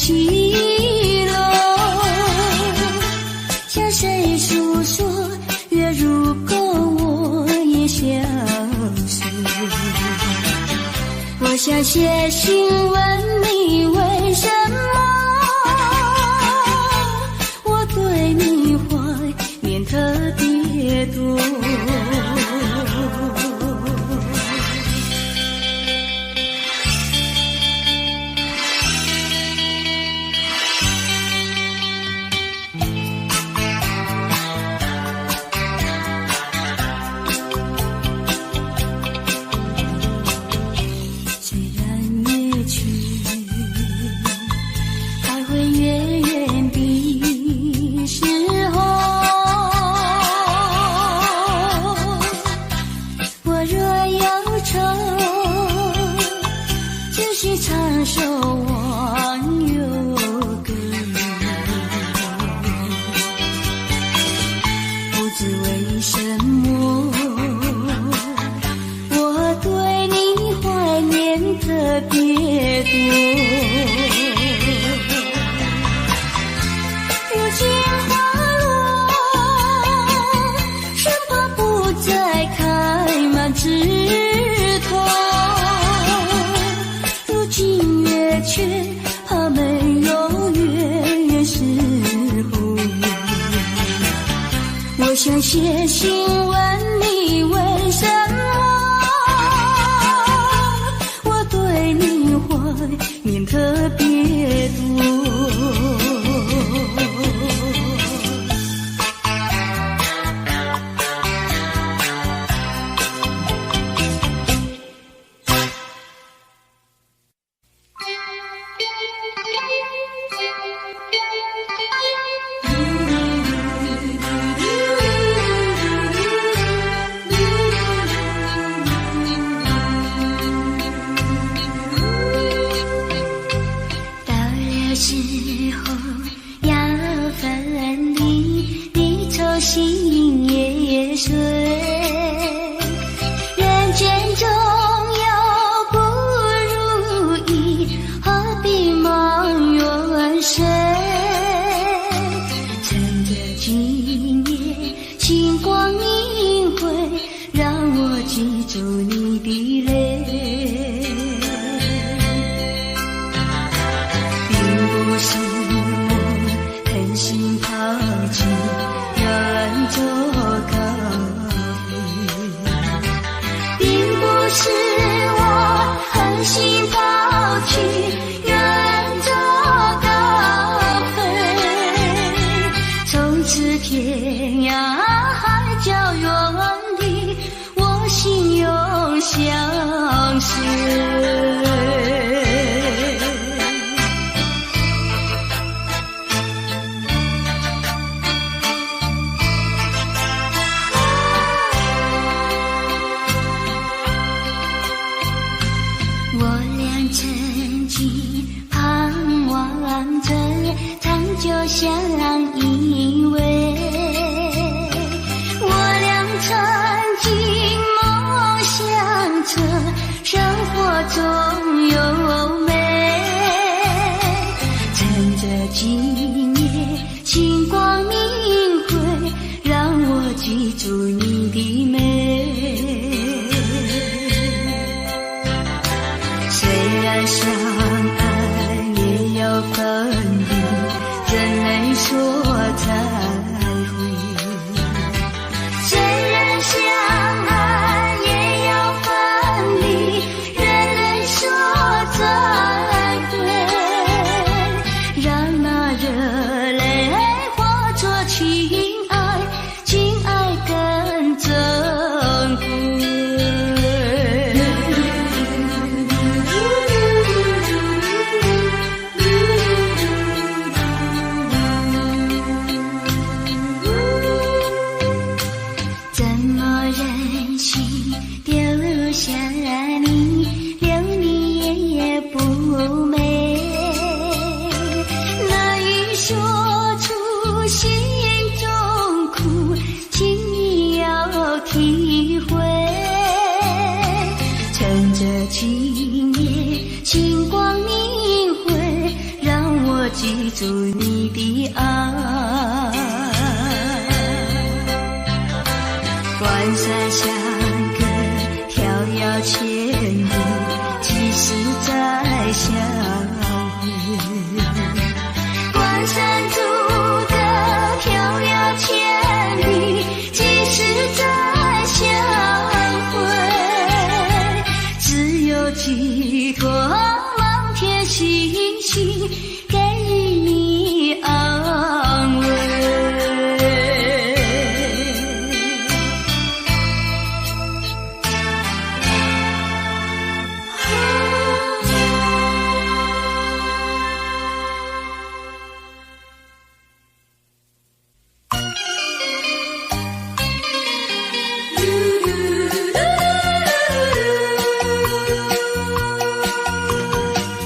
西落，向谁诉说？月如钩，我也消失。我想写信问你，为什么我对你怀念特别多？唱首忘忧歌，不知为什么我对你怀念特别多。如今花落，生怕不再开满枝头，却怕没有月时候。我想写信问你，为什么我对你怀念特别多。时候要分离，离愁心也碎。人间中有不如意，何必忙远水？趁着今夜星光明辉，让我记住你的泪。不是我狠心抛弃远走高飞，并不是我狠心抛弃远走高飞，从此天涯海角远离，我心永相随。曾经盼望着长久相依偎，我俩曾经梦想着生活中有美，趁着今夜星光明辉，让我记住你的美。虽然相爱也要分离，怎能说再会？虽然相爱也要分离，怎能说再会？让那热泪化作情爱，情爱更珍贵。记住你的爱。关山相隔，迢遥千里，几时再相会？关山阻隔，迢遥千里，几时再相会？只有寄托满天星星，给予你安慰。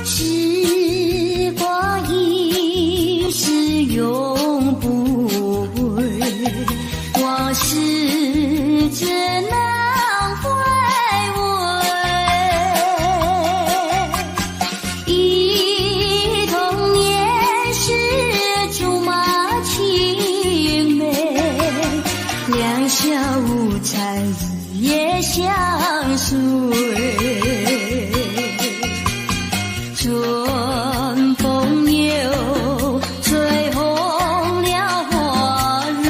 时光一逝永不回，往事只能回味。忆童年时竹马青梅，两小无猜日夜相随。春风又吹红了花蕊，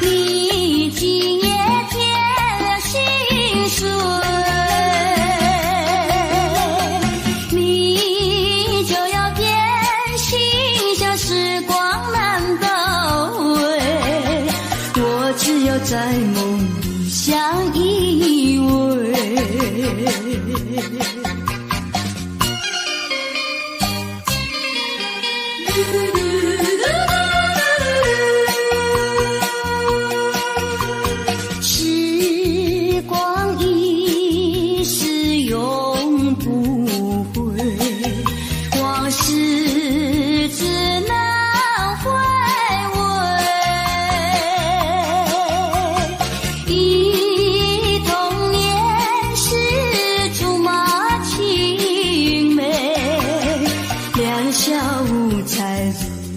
你今夜添了心碎，你就要变心，像时光难倒回，我只有在梦里相依偎。时光一逝永不回，往事只能回味。忆童年时竹马青梅，两小无猜日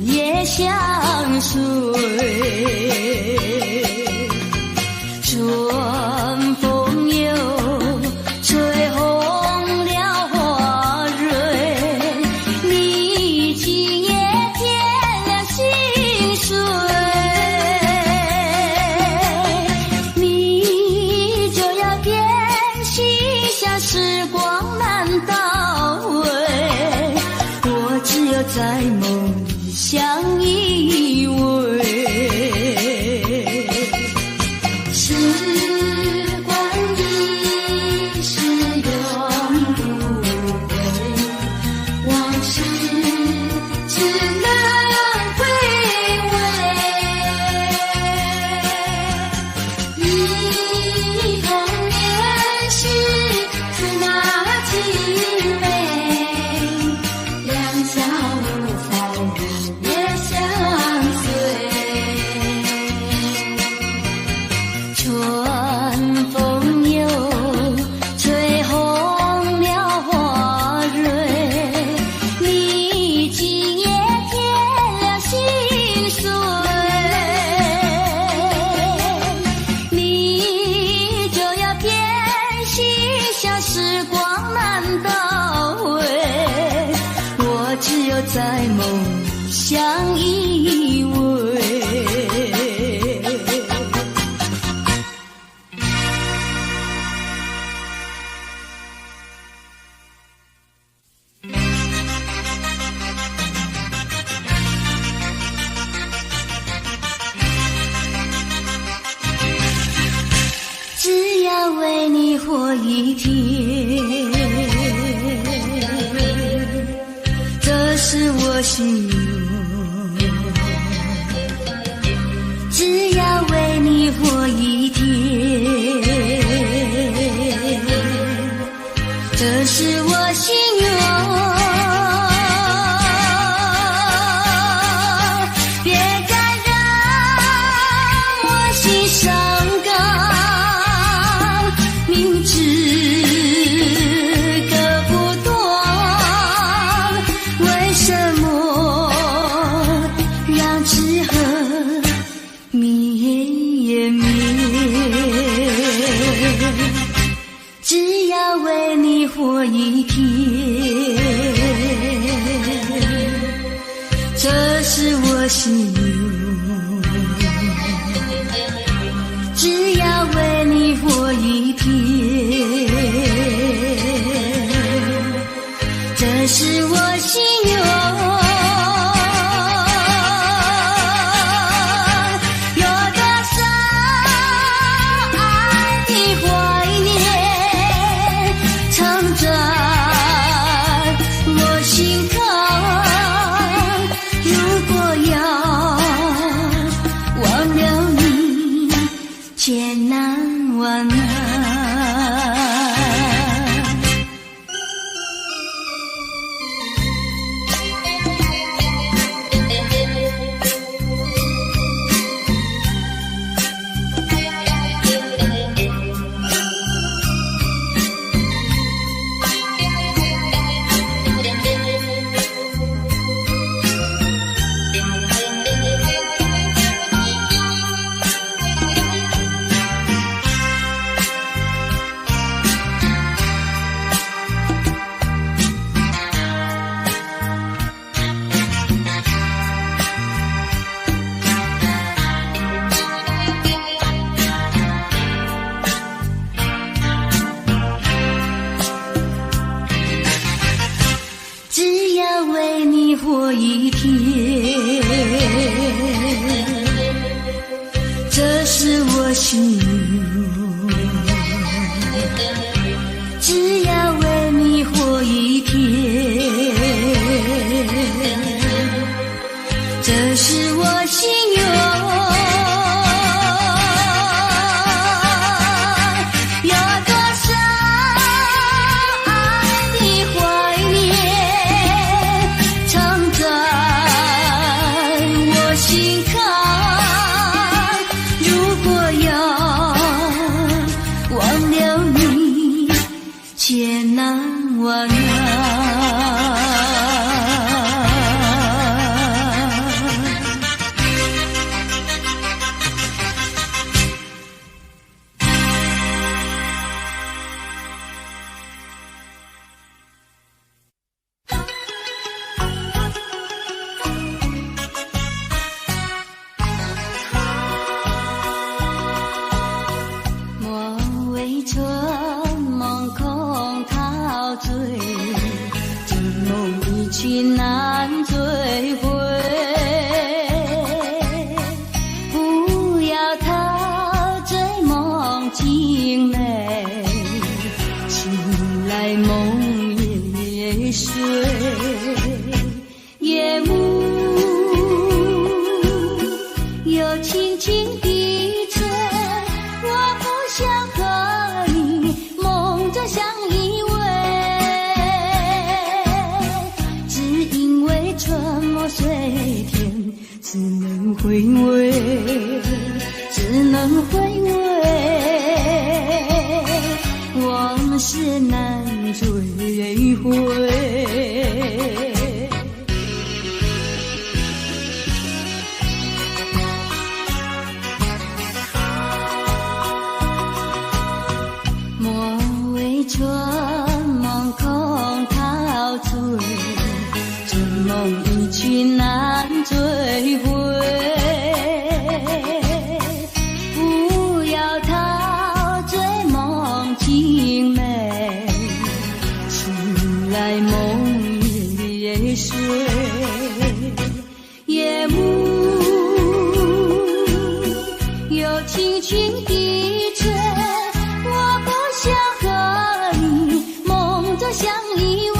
夜相随。春风又吹红了花蕊，你今夜添了心碎，你就要变心，像时光难倒回，我只有在梦里相依偎。时光一逝永不回，往事只能回味。忆童年时竹马青梅，两小无猜日夜相随。春风又吹红了花蕊，你今夜添了心碎，你就要变心，像时光难倒回，我只有在梦里相依偎。只要为你活一天，这是我心愿。只要为你活一天，这是我心愿。别再让我心伤感，明知割不断，为什么是我心有，只要为你活一天，这是我心有。千难万难，活一天，这是我心有，只要为你活一天，这是我心有。千难万难，莫为春梦空陶醉，这梦一去难追回。不要陶醉梦境美，醒来梦也碎。夜幕又轻轻地吹，我不想和你梦着相依偎，只因为春末水天，只能回味，只能回味，往事难追回。春梦空陶醉，这梦一去难追回。不要陶醉梦境美，醒来梦也碎。夜幕又轻轻地吹，我不想相依偎，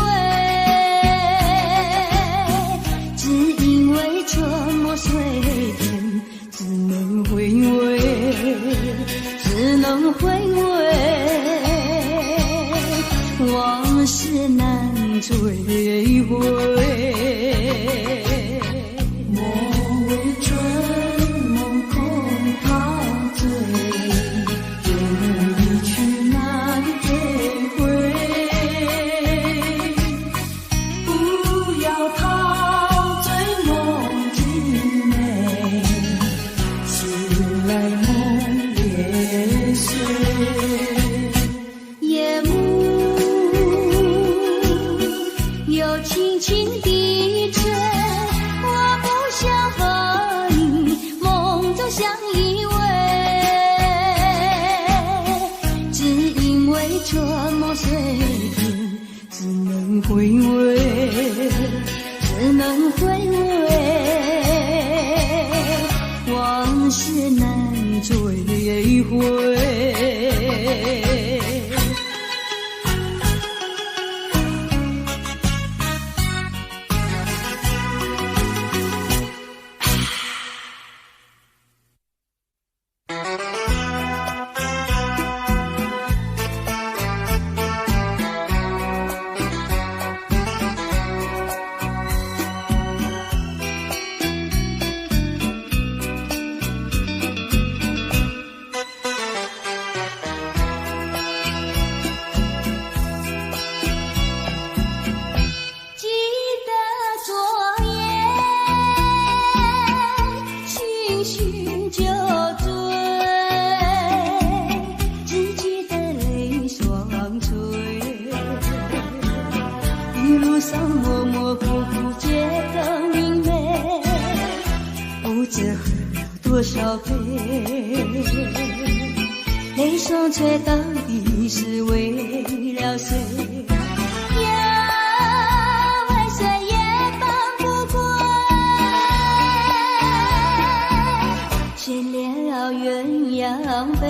只因为春末水天，只能回味，只能回味，往事难追回。莫为春梦空陶醉，这梦一去难追回。夜幕又轻轻回味，只能回味，往事难追回。多少杯，泪双却到底是为了谁？要为谁也放不过，谁了鸳鸯杯。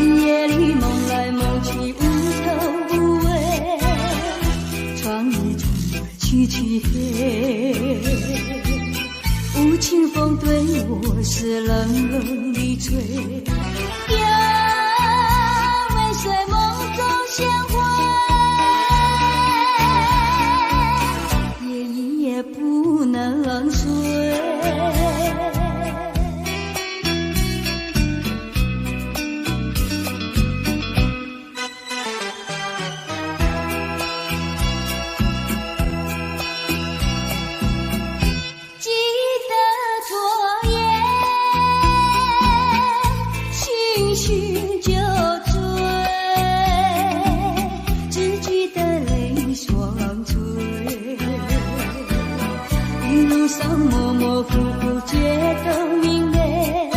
夜里梦来梦去无头无尾，窗里窗外凄凄黑，无情风对我是冷冷的吹。要为谁梦中鲜花，夜一夜不能睡。模模糊糊觉得明媚，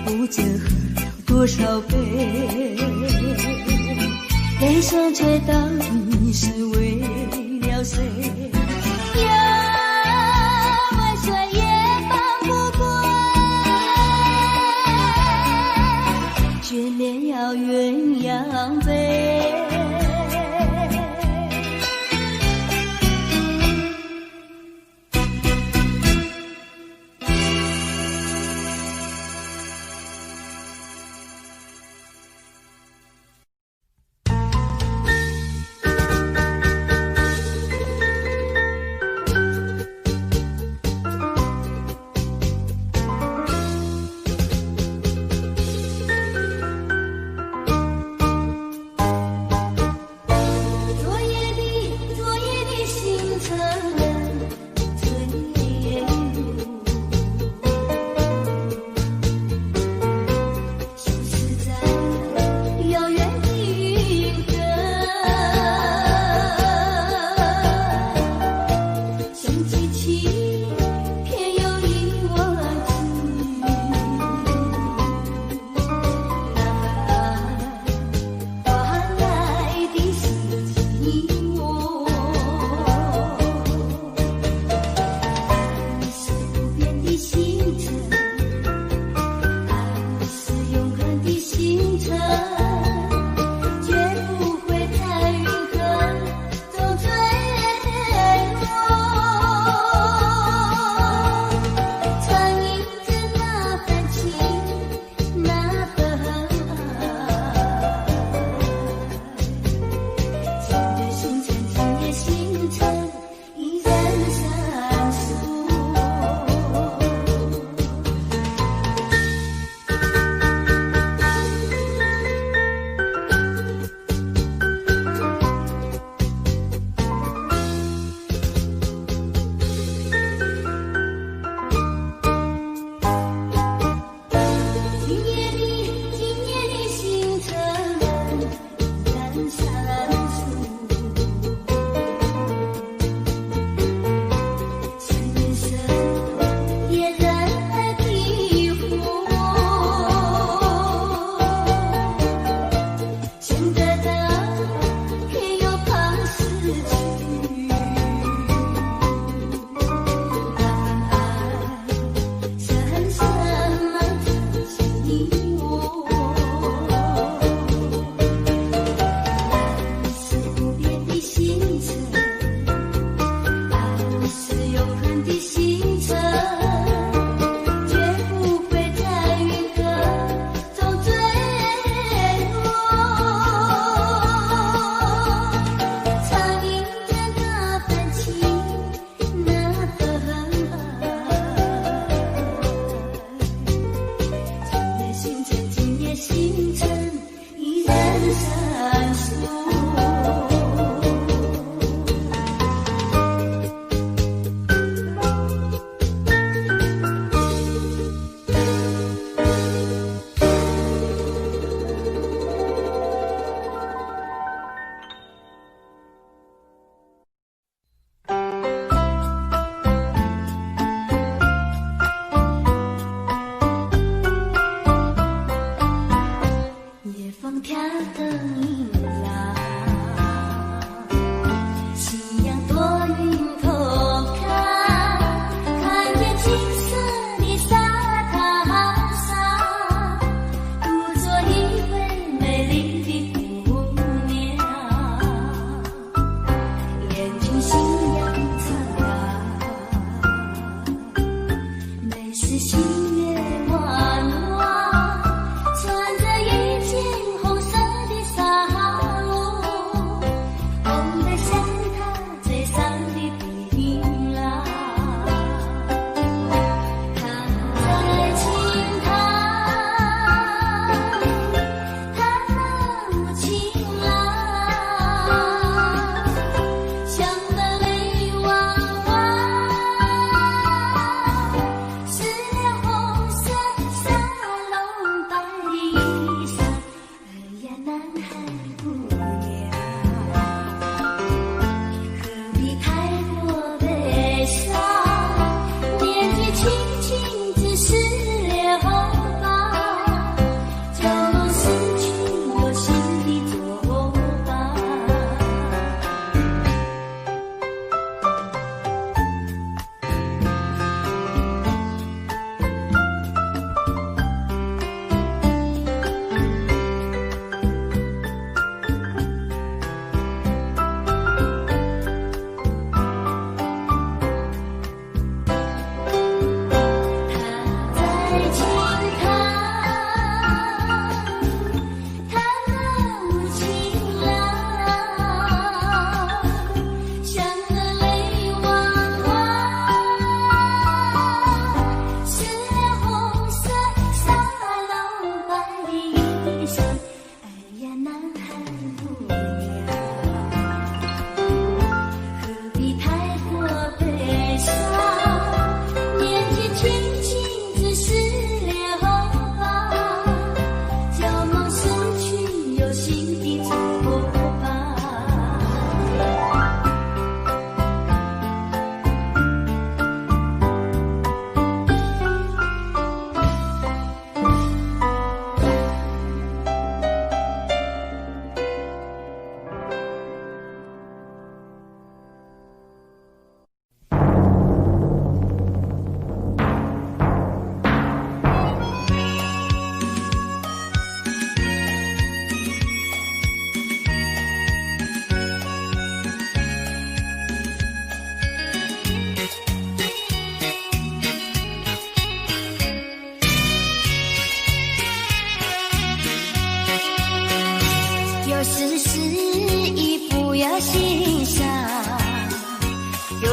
不知喝了多少杯，泪双却到底是为了谁？要为谁也放不过，眷恋要鸳鸯杯。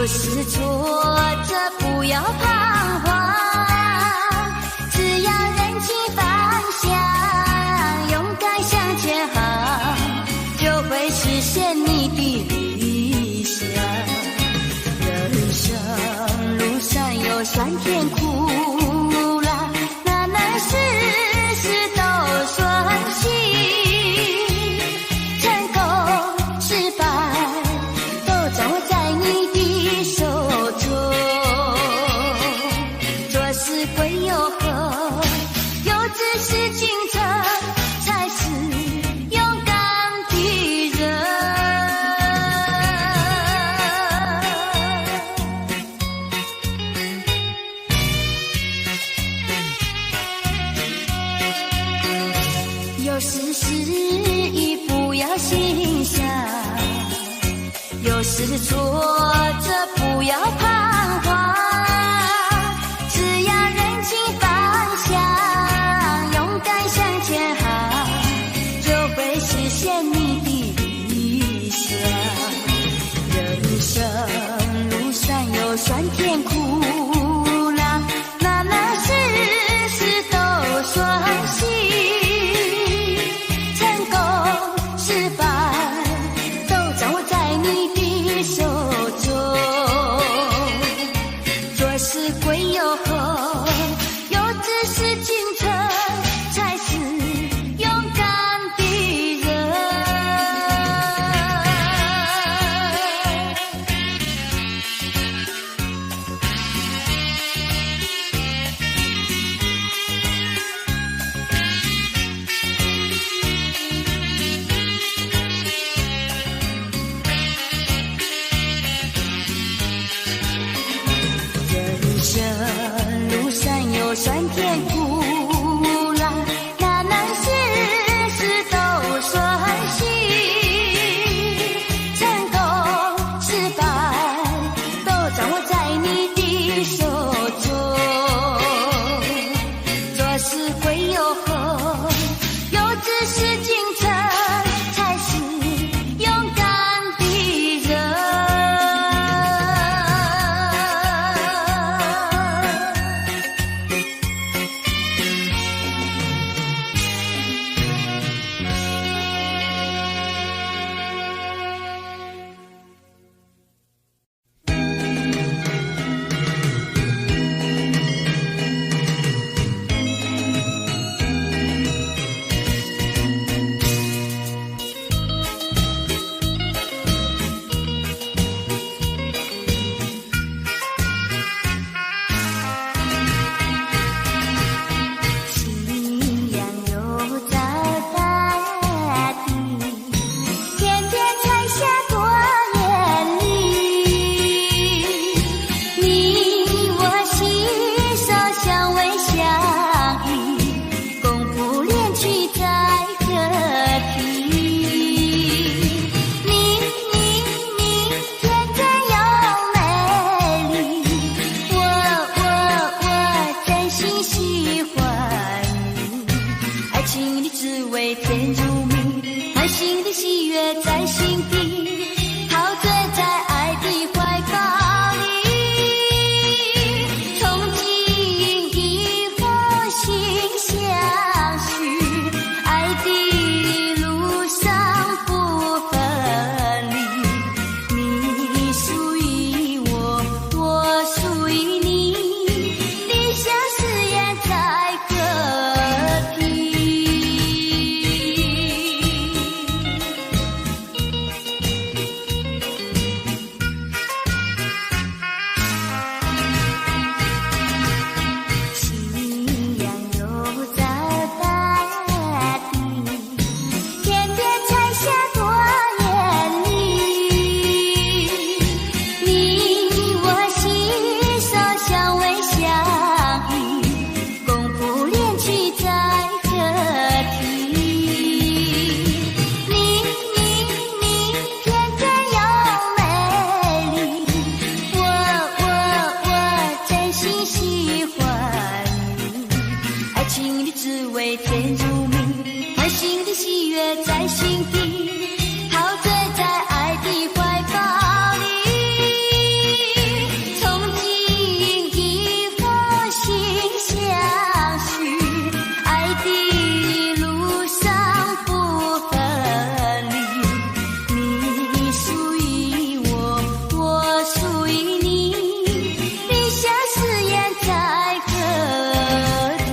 有时挫折不要彷徨，只要认清方向，勇敢向前行，就会实现你的理想。人生路上有酸甜苦辣，哪能事事都顺心，成功失败都掌握在你的手中。做事归有何，有志是君者，才是勇敢的人。有时失意不要心伤，有时挫折不要彷徨，只要认清方向，勇敢向前行，就会实现你的理想。人生路上有酸甜苦辣，哪能事事都顺心，成功失败都掌握在你的手中。做事归有何，有志是君者，才是勇敢的人。人生路上有酸甜苦辣，哪能事事都顺心，成功失败在心底，陶醉在爱的怀抱里。从今以后心相许，爱的路上不分离。你属于我，我属于你，立下誓言才可听。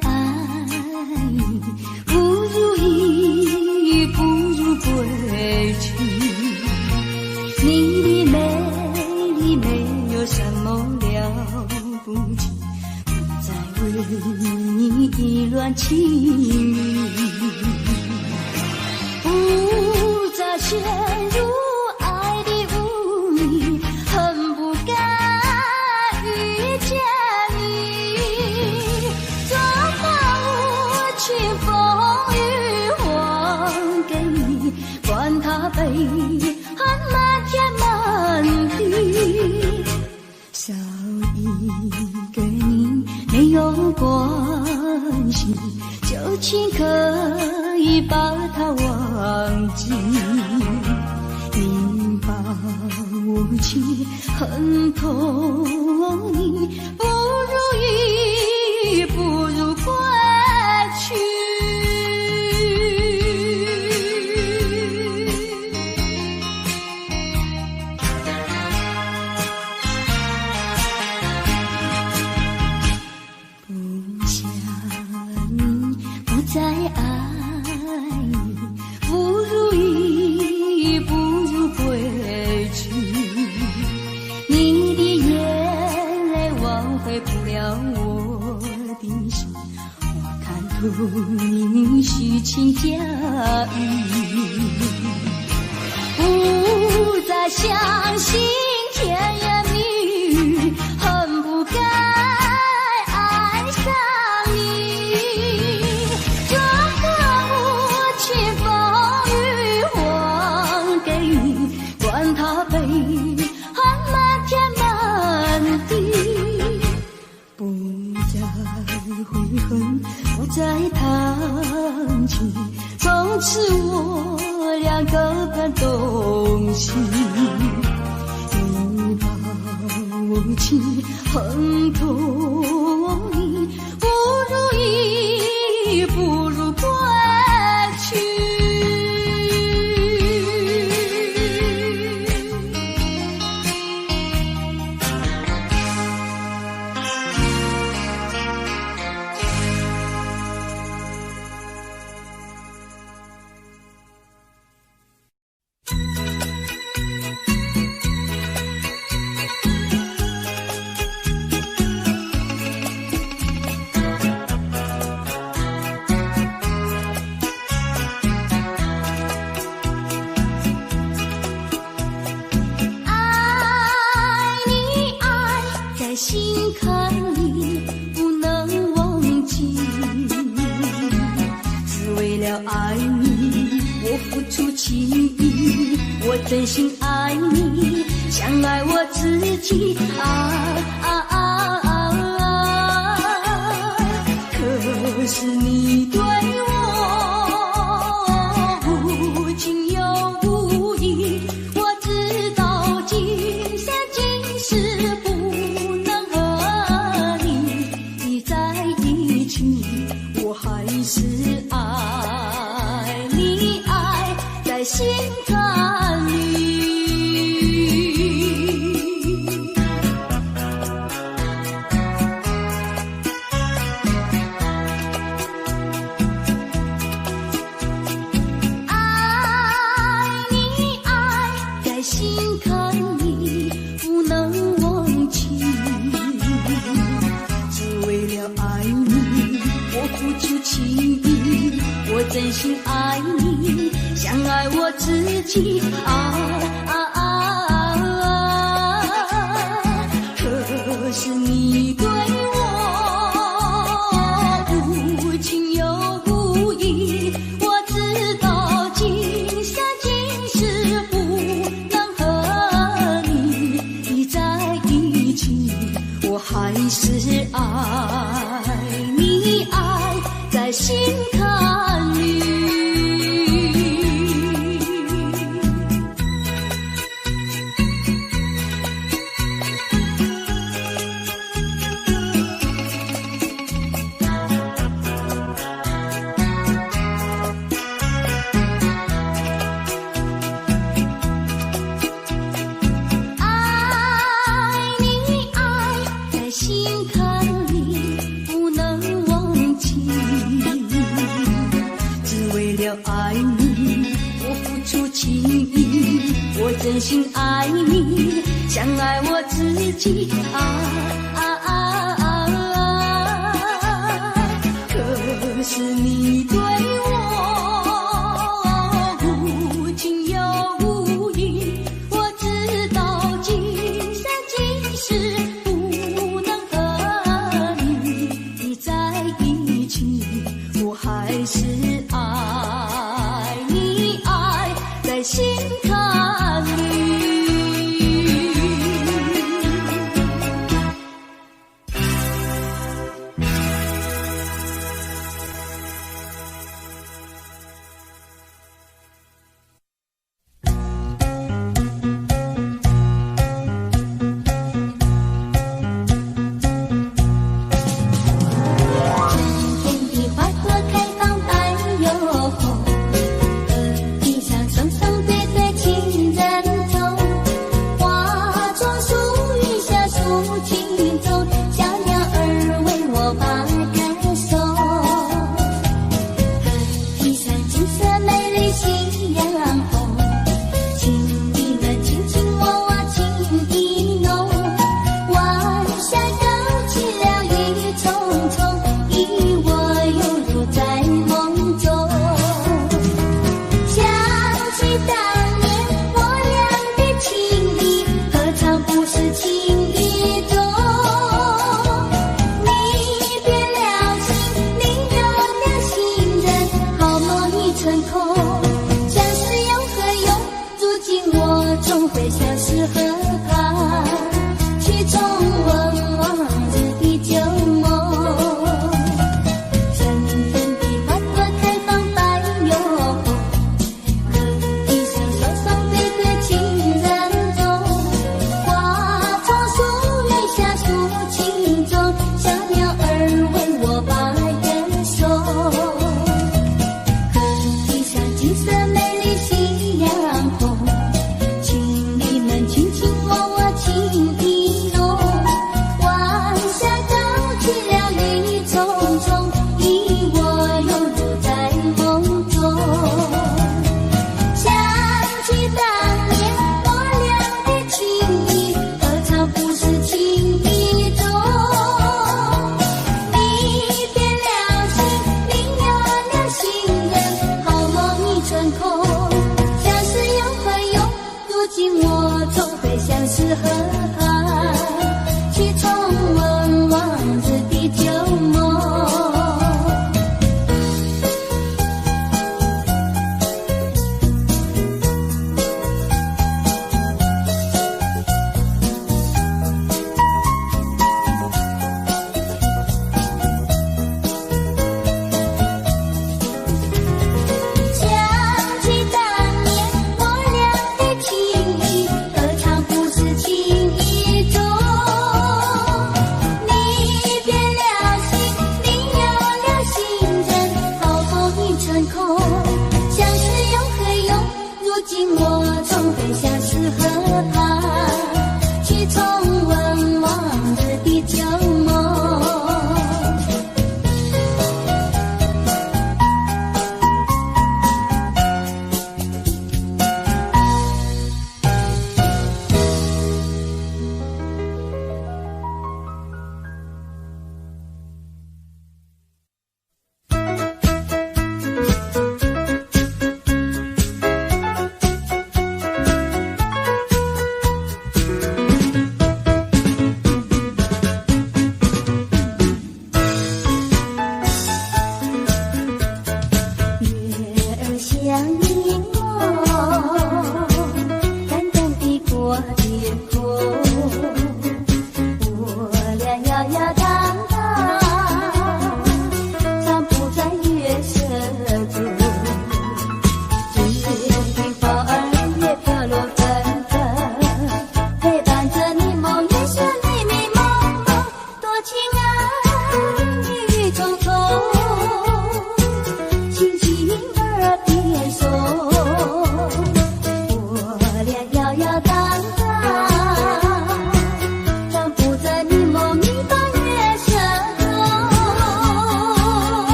爱，不如意，不如归去。你的美丽没有什么了不起，不再为你意乱情迷，不再陷入爱的污泥，恨不该遇见你。怎么无情风雨还给你，管他悲恨漫天满地，少一个你没有关系，就请可以把它忘记。你把我情恨透你，不如意，不如归去。不想你，不再爱你，不如意，不如归去。你的眼泪挽回不了我的心，我看透你虚情假意，不再相信甜言蜜语，恨不该爱上你。这个无情风雨还给你，管他悲恨漫天满地，不再悔恨，不再谈起，从此我俩各奔东西。你把我情恨透你，不如意，不如归去。心坎里不能忘记，只为了爱你，我付出情意，我真心爱你，像爱我自己。可是你对我无情又无义，我知道今生今世不我还是爱你，爱在心坎里。爱你，爱在心坎里，不能忘记，只为了爱你，我付出情意，我真心爱你，像爱我自己。可是你对我无情又无义，我知道今生今世不能和你在一起，我还是爱你，爱在心坎里。爱你，爱在心坎里，不能忘记，了爱你，我付出情意，我真心爱你，像爱我自己可是你对我无情又无义，我知道今生今世不能和你在一起，我还是爱你，爱在心坎里。情意，何尝不是情意？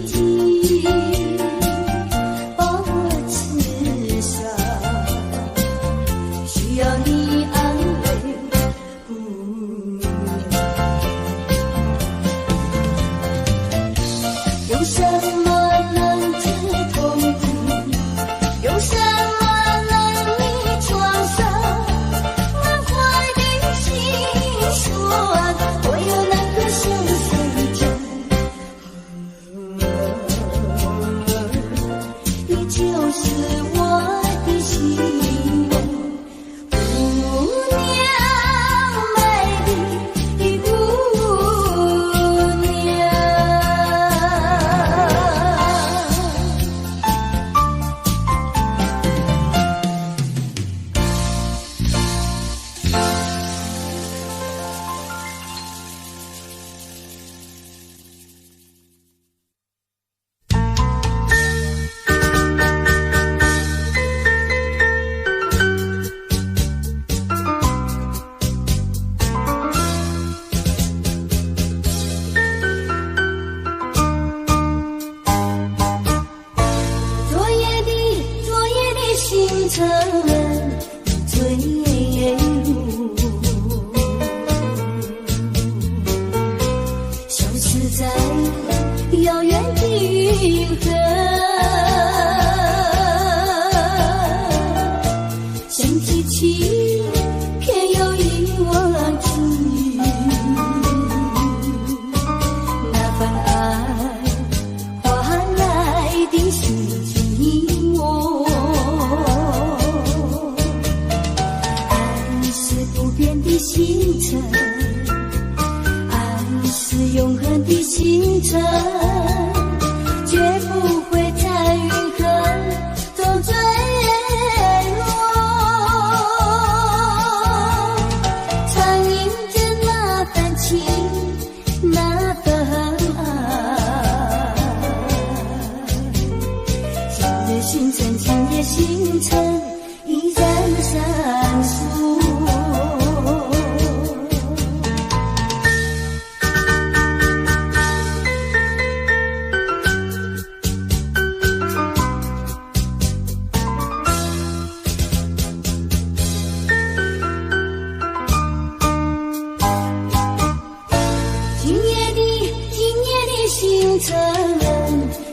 己，把我刺伤，需要你安慰不了。有什么能治痛苦？有什么能弥创伤？满怀的心酸，我又能歌声随着。你就是我的心梦，姑娘，美丽的姑娘。昨夜的星辰坠入，消失在遥远的云河，想提起偏又遗忘记那份爱换来的是寂寞。爱是不变的星辰，爱是永恒的星辰，绝不会在云河中坠落。苍映着那份情，那份爱。今夜星辰，今夜星辰依然闪烁。今夜的星辰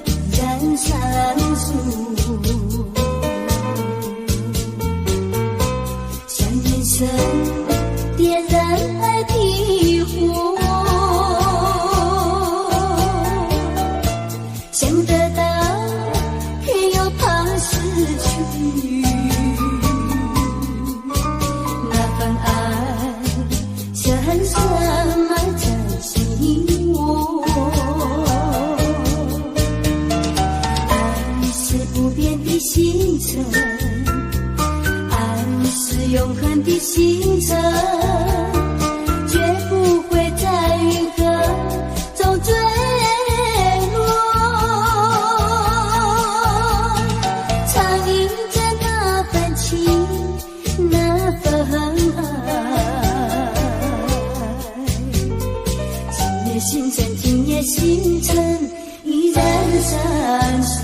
依然闪烁，像人生点燃爱的火，想得到偏又怕失去，那份爱深深埋在心窝。爱是不变的星辰，爱是永恒的星辰，绝不会在云河中坠落。苍映着那份情，那份爱。今夜星辰，今夜星辰依然闪烁。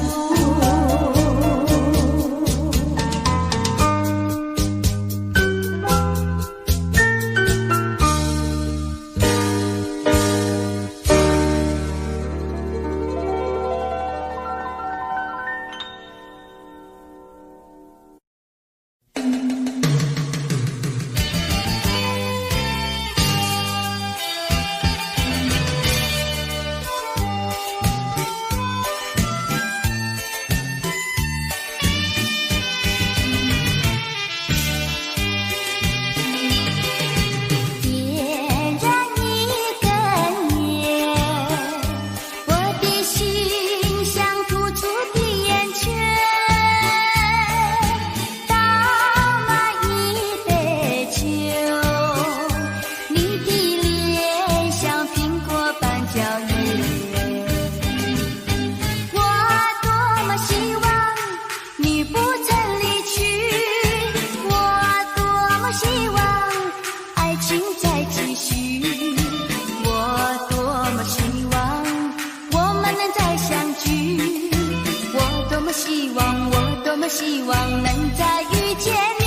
希望能再遇见你。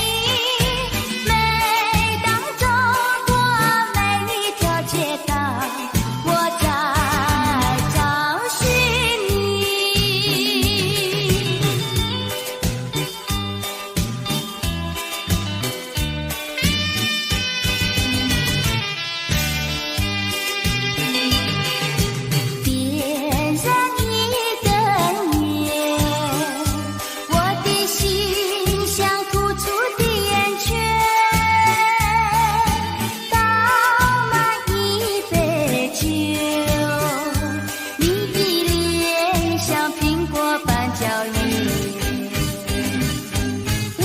每当走过每一条街道，我在找寻你。点燃一根烟，我的心像突出点圈，倒满一杯酒，你的脸像苹果般娇艳。我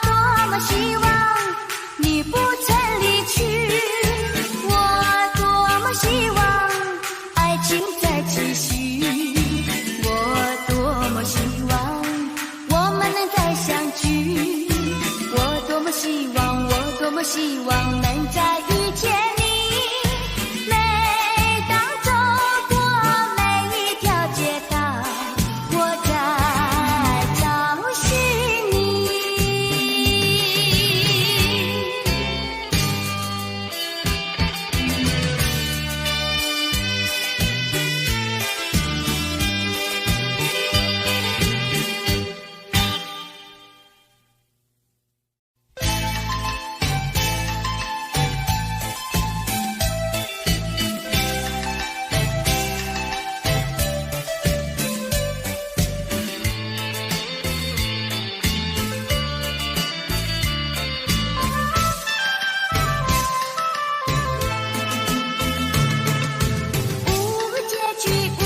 多么希望你不曾离去，我多么希望爱情在继续，我多么希望我们能再相聚，我多么希望，我多么希望能再遇见你。每当走过每一条街道，我在找寻你。无结局，无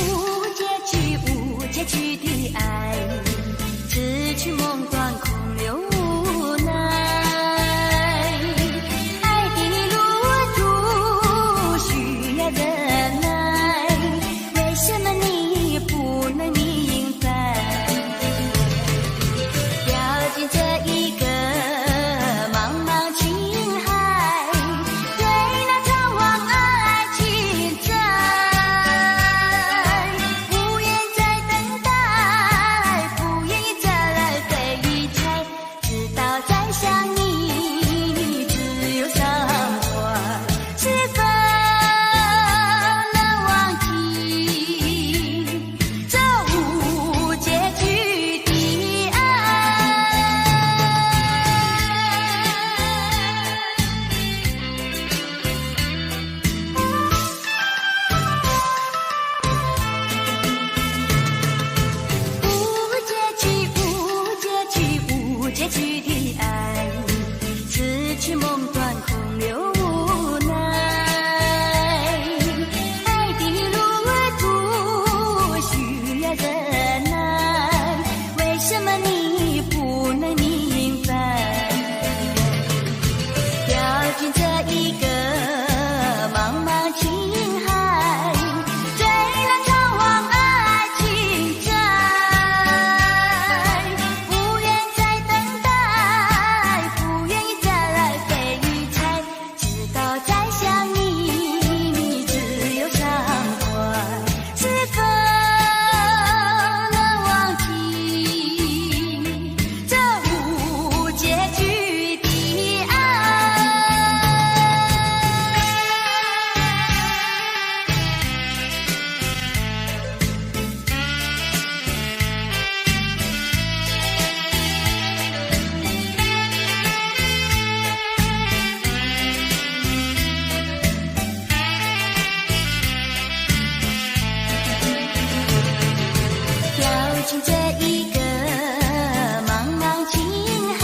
结局，无结局的爱，痴去梦断，空留无奈。爱的路途需要忍耐，为什么你不能明白？掉进这一个茫茫情海，对那苍茫爱情债，不愿再等待，不愿意再来被遗拆，直到再想你，只有伤怀，是否能忘记这无结局的爱？无结局，无结局，无结局的爱，痴去梦断，空留无奈。爱的路途需要忍耐，为什么你不能明白？掉进这一个茫茫情海，追那苍茫爱情债，不愿再等待，不愿意再来被遗拆，直到再想你，只有伤怀，是否能忘记这无结局的爱？掉进这一个茫茫情海，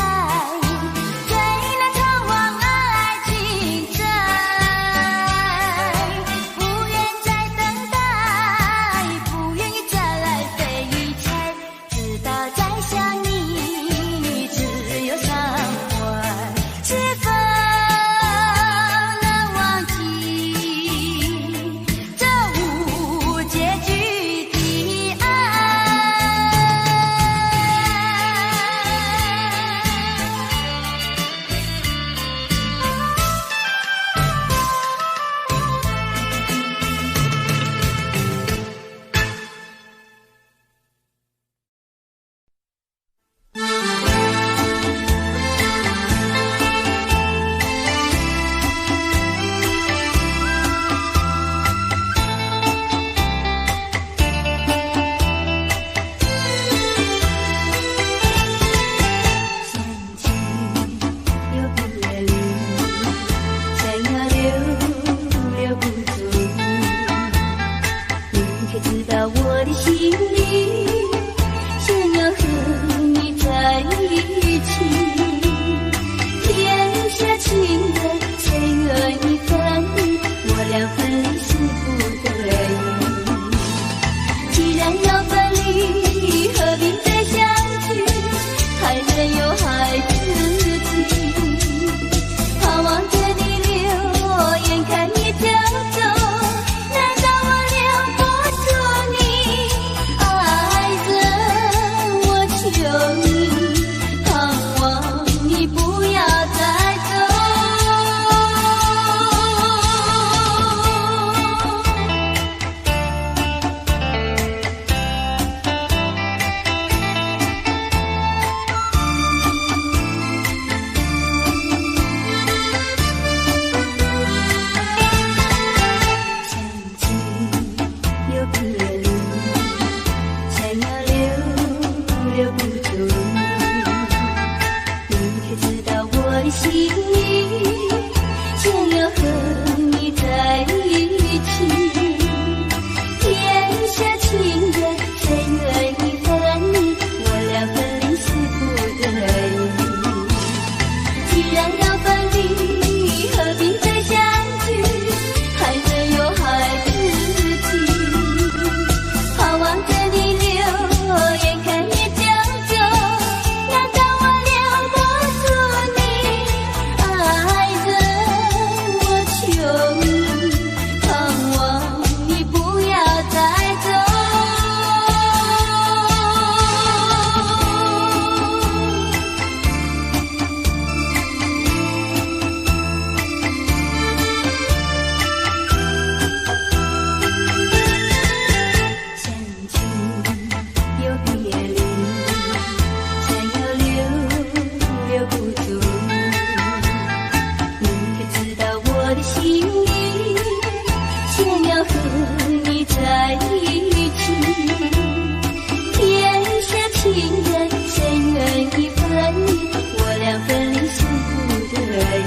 追那苍茫爱情债，不愿再等待，不愿意再来被遗拆，直到再想你，只有伤怀，是否能忘记这无结局的爱？可知道我的心里想要和你在一起？天下情人谁愿意分离？我俩分离是不得已。既然要分离，何必再相聚？还能有孩子气？盼望着你留，眼看你就走，难道我留不住你？爱人，我求你，盼望你不要再走。心里想要和你在一起，天下情人谁愿意分离？我俩分离是不得已。既然要分离，何必再相聚？还能有孩子气？盼望着你留，眼看你就走，难道我留不住你？爱人，我求你，盼望你不要再走。相聚又别离，想要留不住。你可知道我的心里想要和你在一起？天下情人谁愿意分离？我俩分离是不得已。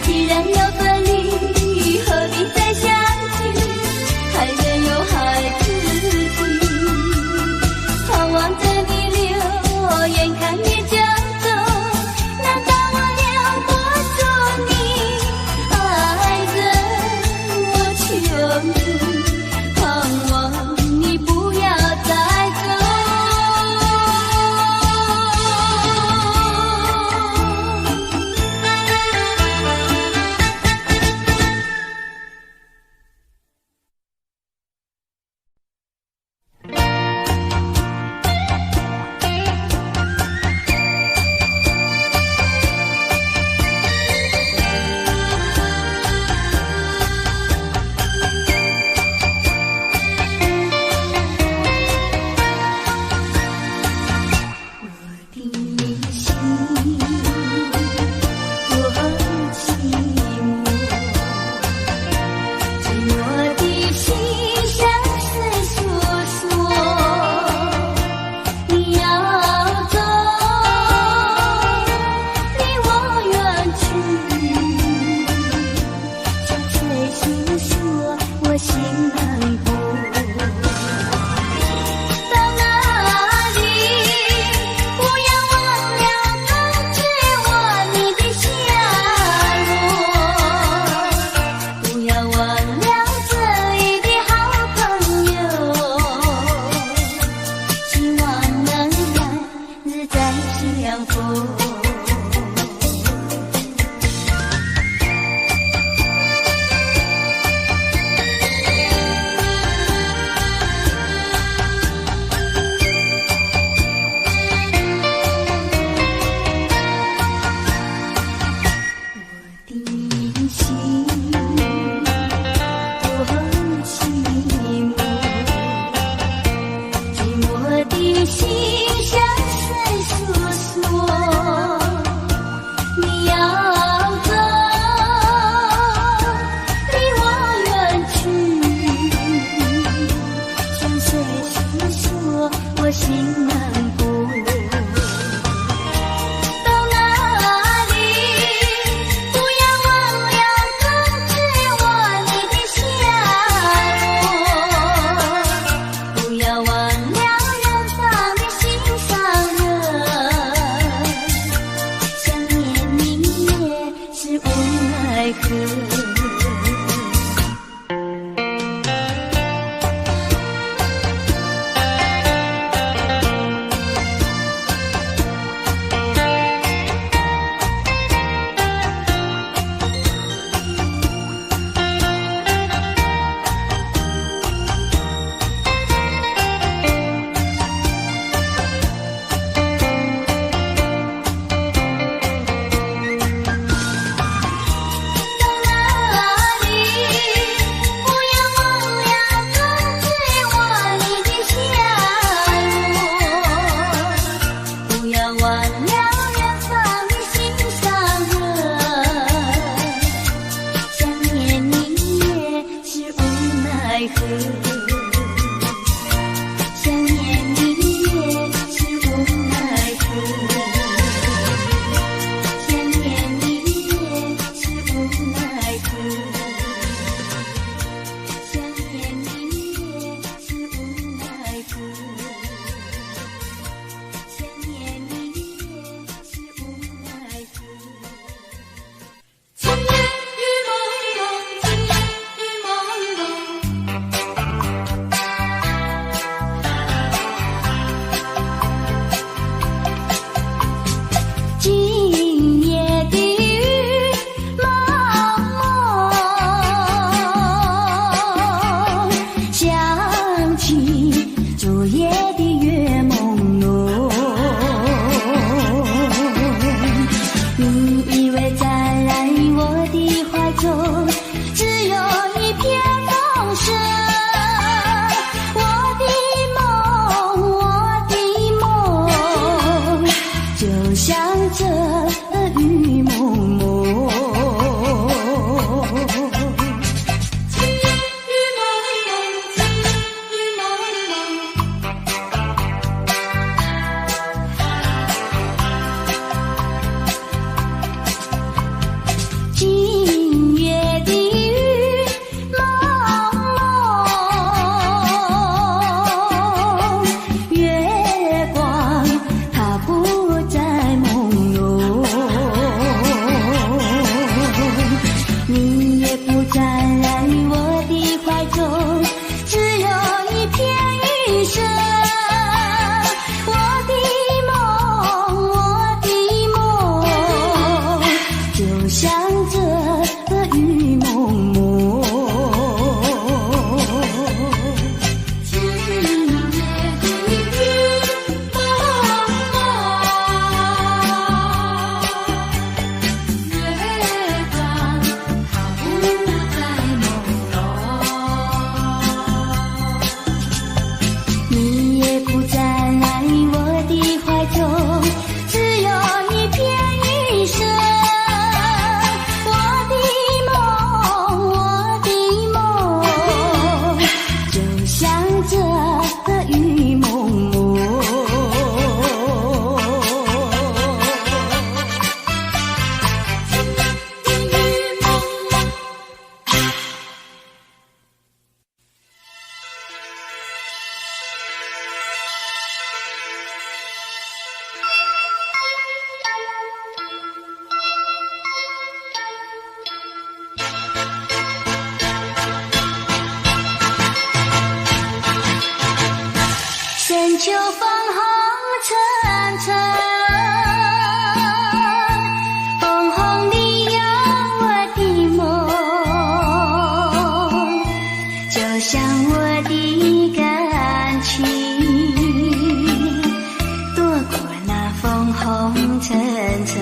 既然要分离，何必再相聚？还能有孩子气？盼望着你留，眼看你就走，难道我留不住你？爱人，我求你，盼望你不要再走。秋风红尘尘，红红的有我的梦，就像我的感情，躲过那风红尘尘。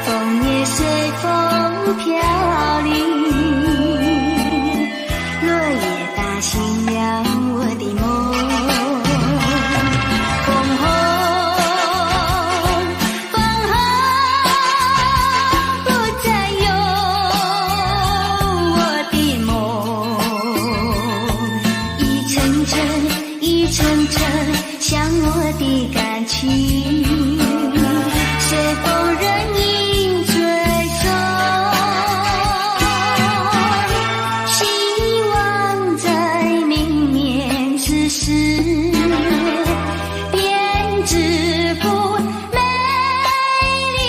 风也随风飘零，落叶打醒了我的梦。风红，风红，不再有我的梦。一层层，一层层，像我的感情，随风任意追踪。希望在明年此时，编织幅美丽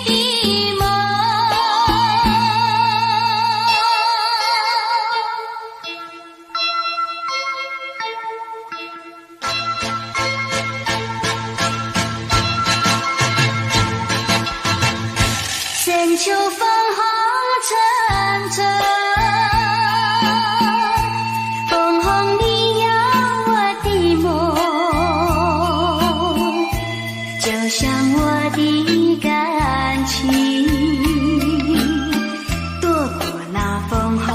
的梦。深秋风红尘尘，风红里有我的梦，就像我的感情，躲过那风红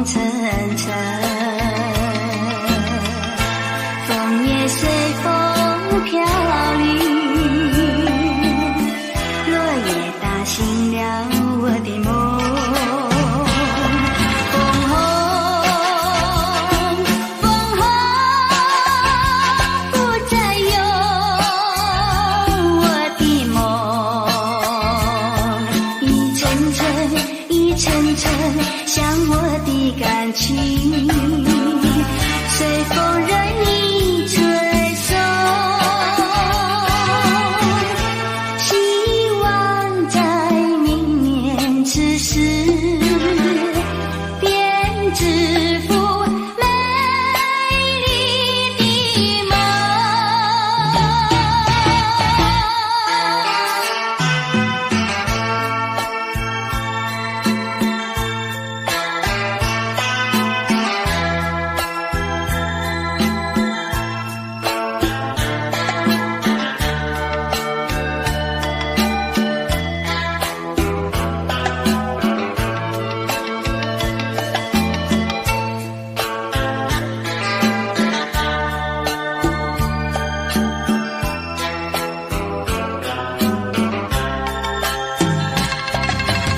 尘尘。风也随风飘零，落叶打醒了我的梦。风红，风红，不再有我的梦。一层层，一层层，像我的感情，随风任意追踪。希望在明年此时，编织幅美丽的梦。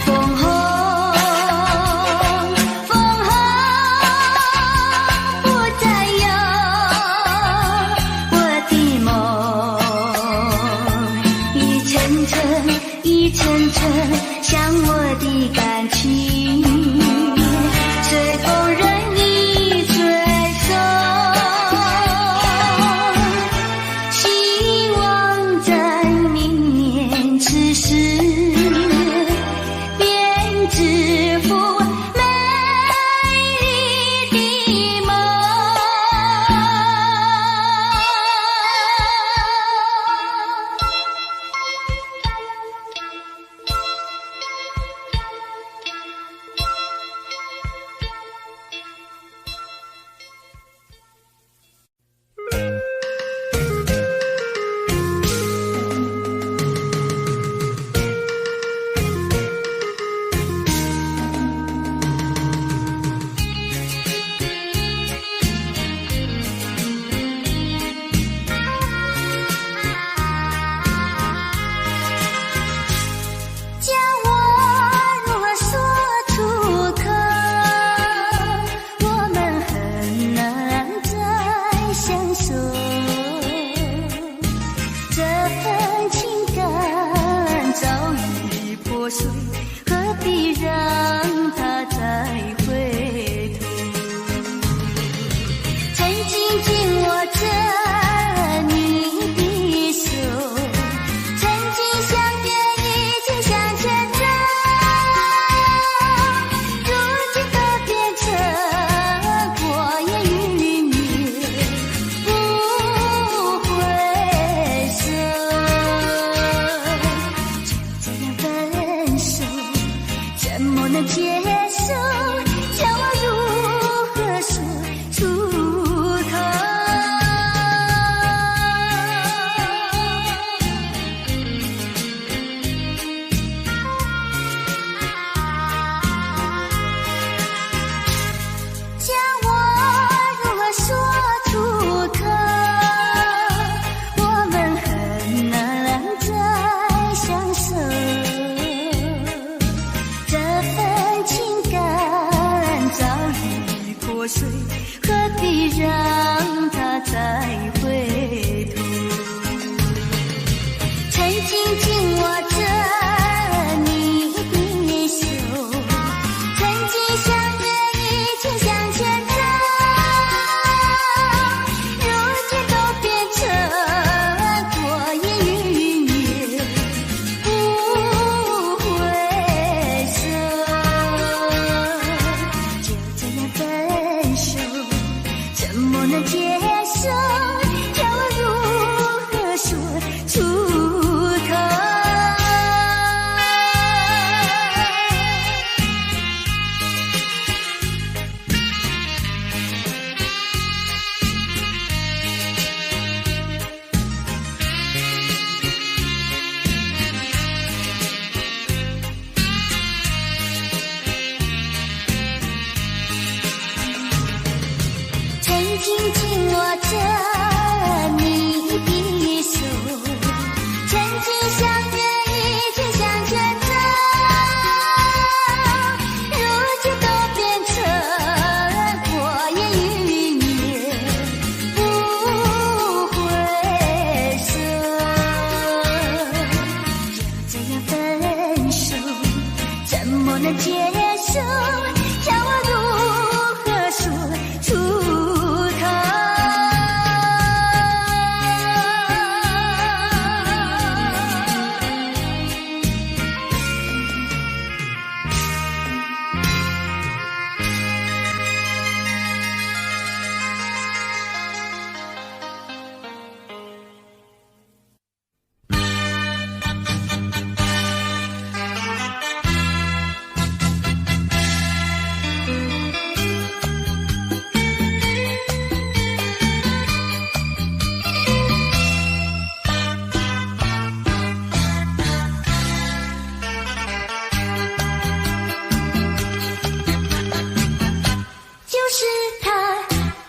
风红，风红，不再有我的梦。一层层，一层层，像我的感情，随风任意追踪。希望在明年此时，编织幅美丽的梦。破碎，何必让它再回头？曾经紧握着你的手，曾经相约一起向前走，如今都变成过眼云烟，不回首。就这样分手，怎么能接受？要我如何说出口？曾经紧握着你的手，曾经相约一起向前走，如今都变成过眼云烟，不回首。就这样分手，怎么能接受？要我如何说出口？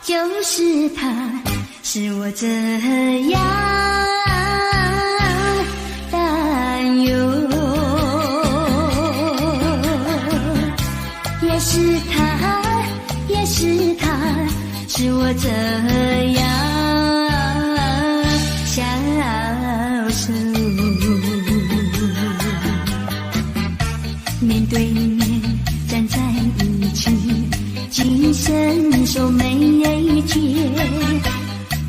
就是他，是我这样担忧，也是他，也是他，是我这样消瘦。面对面站在一起，紧伸手没接，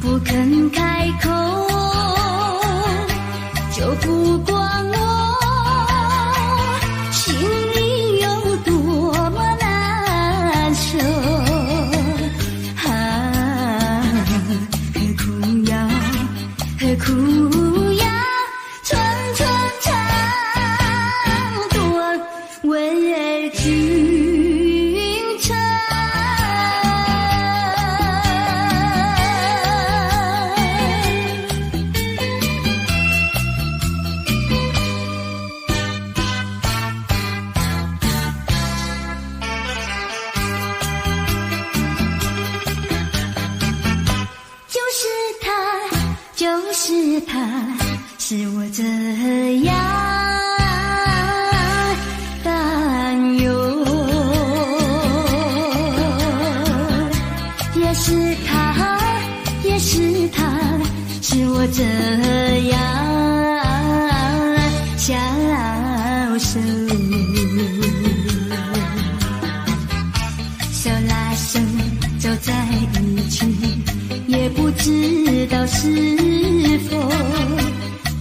不肯开口，就不管我心里有多么难受。何苦要，何苦要寸寸长短委屈？就是他，是我这样担忧，也是他，也是他，是我这样消瘦。手拉手走在一起，也不知道是否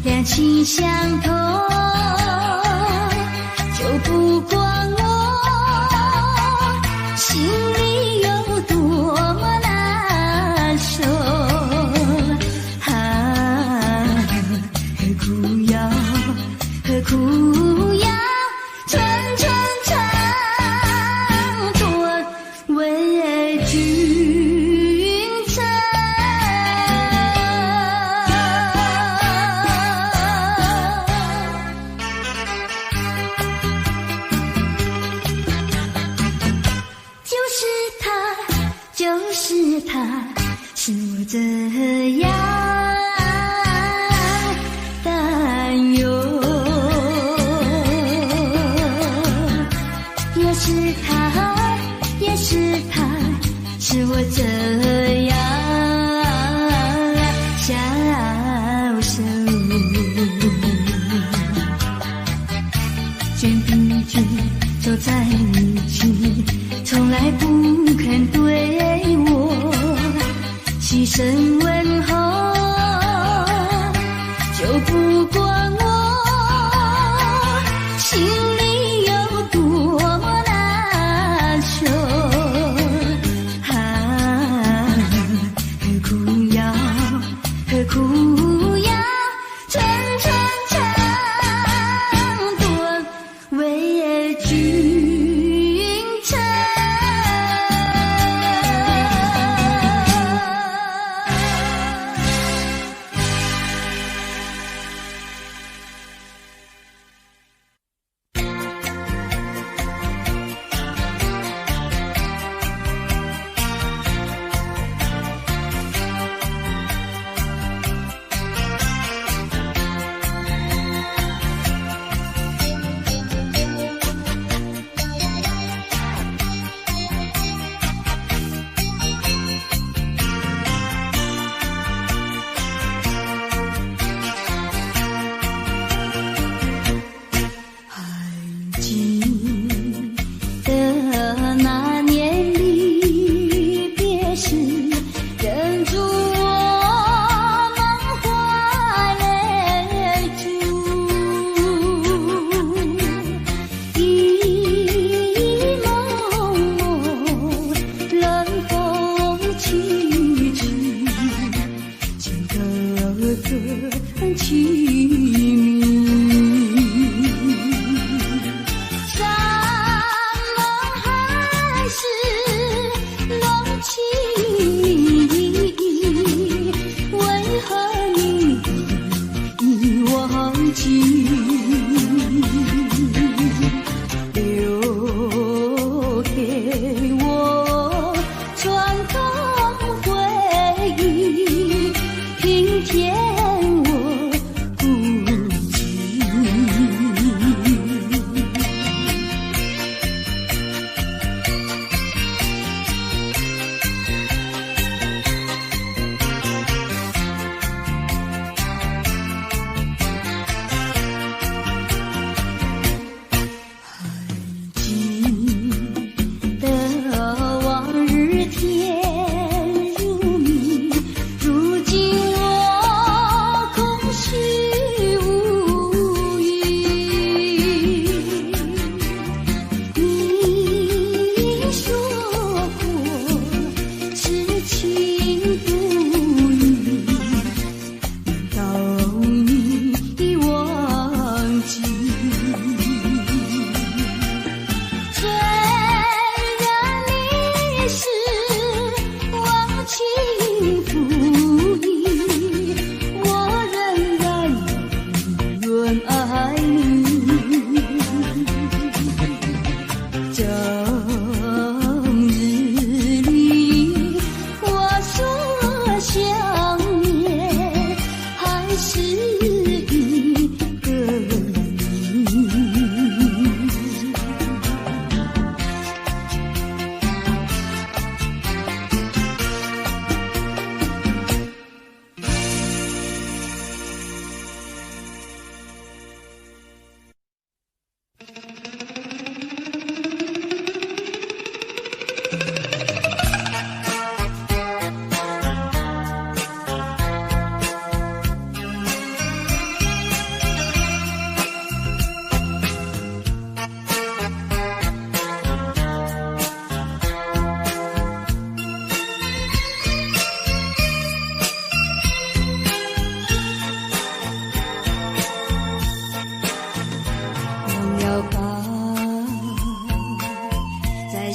两情相通，就不管我心里有多么难受。何苦要，何苦要寸寸长短委屈？就是他，是我这样担忧，也是他，也是他，是我这样消瘦，肩并肩走在一起，从来不肯对我细声问候，就不管我心里有多么难受。何苦要层层长短为君臣？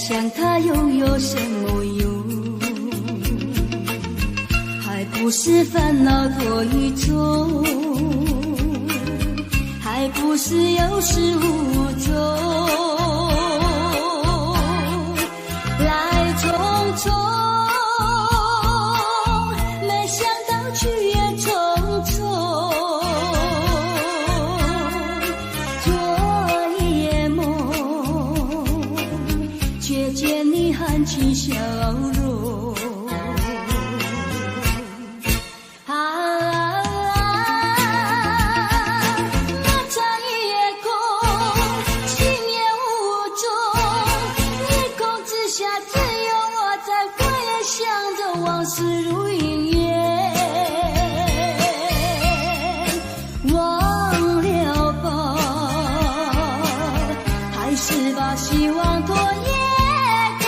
想它又有什么用？还不是烦恼多一种，还不是有始无终，来匆匆，没想到去也匆匆，昨夜梦，却见你含情起笑容。往事如云烟，忘了吧，还是把希望拖延过。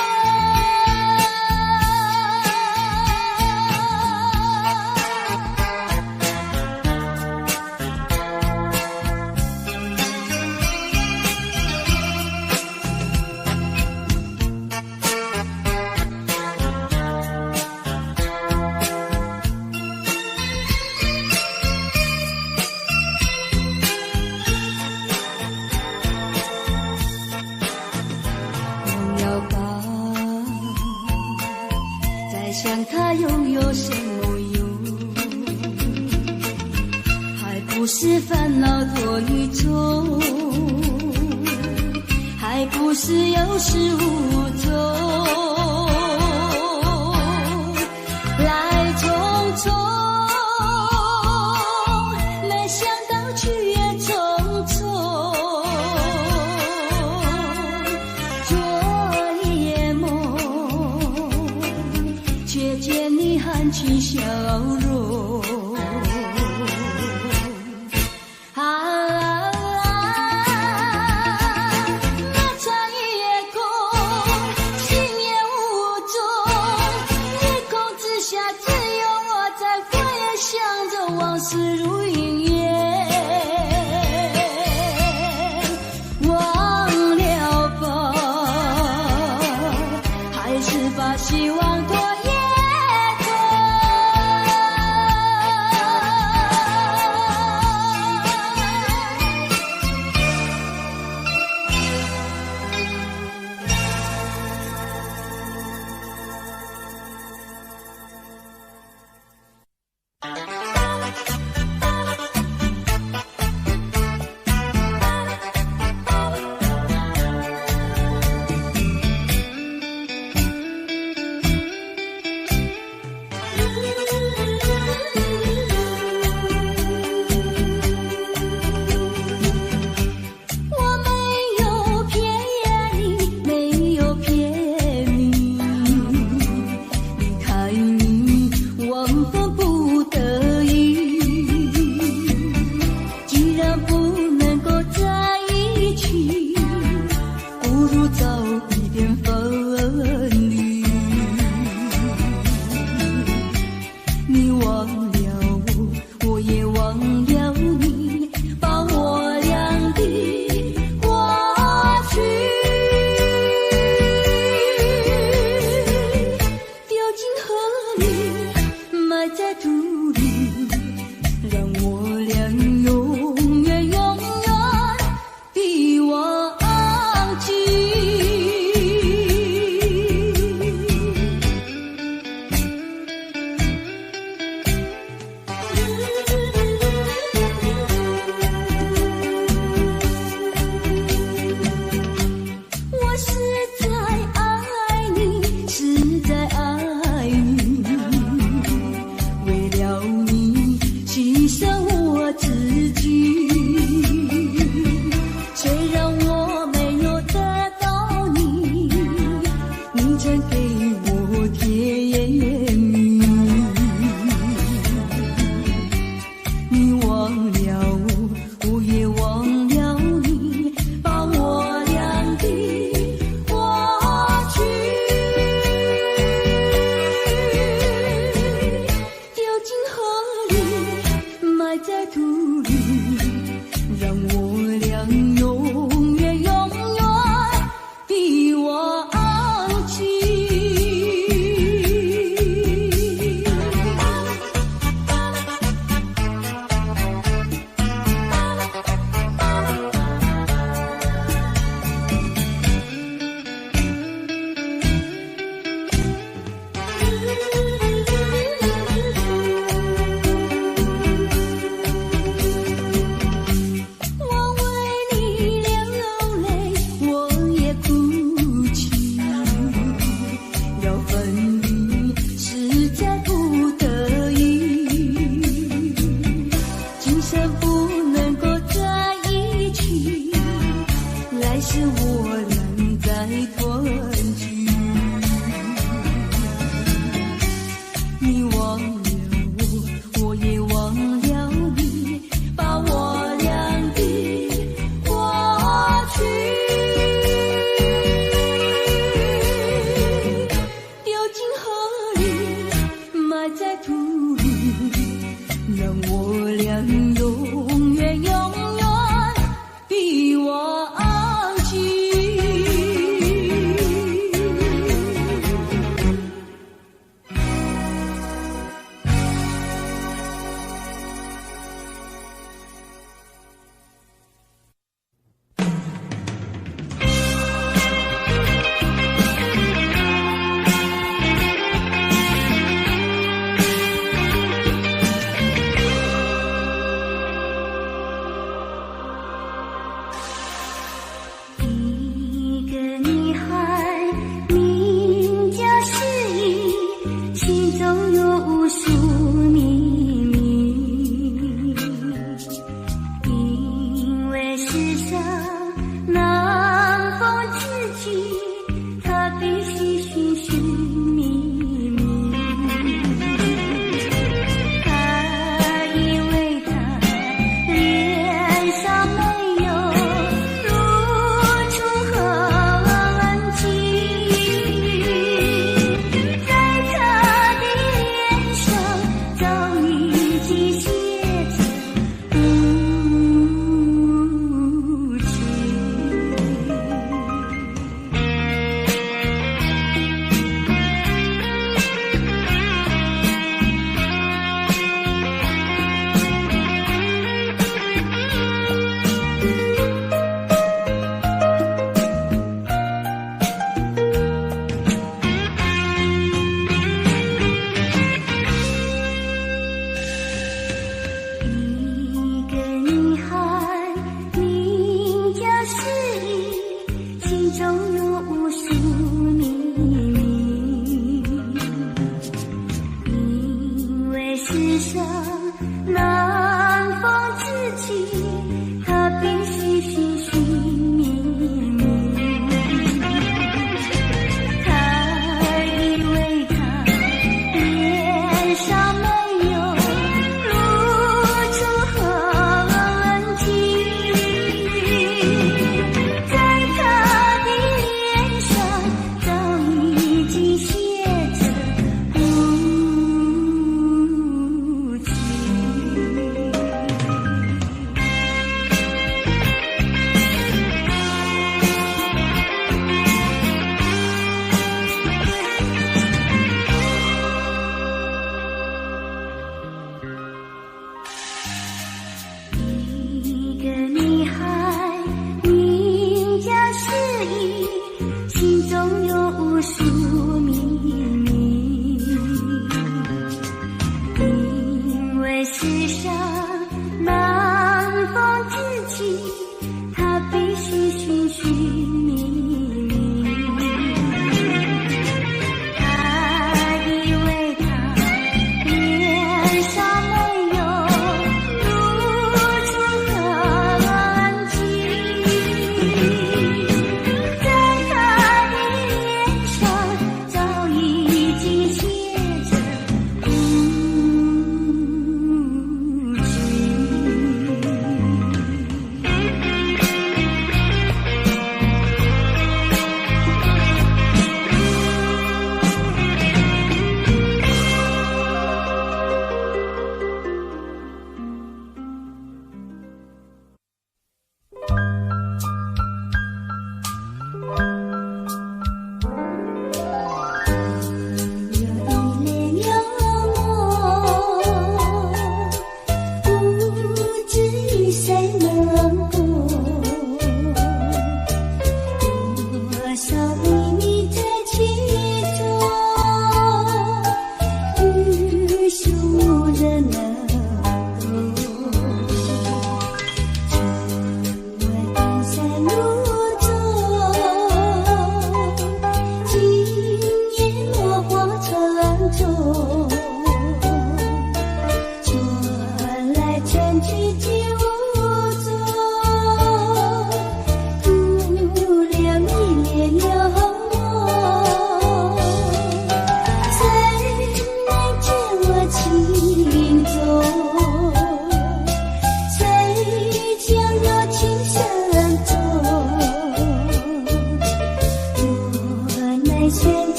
想他又有什么用？还不是烦恼多一种，还不是有始无终。来匆匆，没想到去也匆匆。昨夜梦，却见你含情笑容。那场夜空，心也无踪，夜空之下只有我在回想着往事如云烟，忘了吧，还是把希望拖延。让我俩永远永远一往情。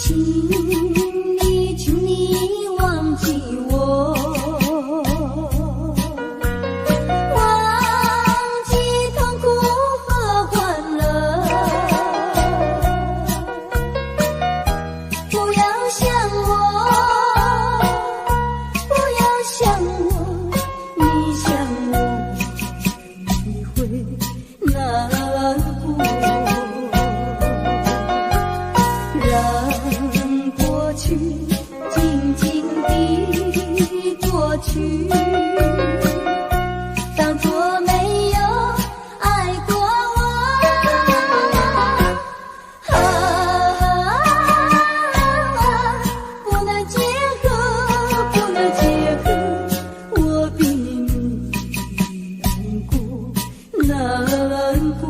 请你，请你忘记我，忘记痛苦和欢乐，不要想我，不要想我，你想我你会难过，让过去静静地过去，当作没有爱过我。不能结合，不能结合，我比你难过，难过。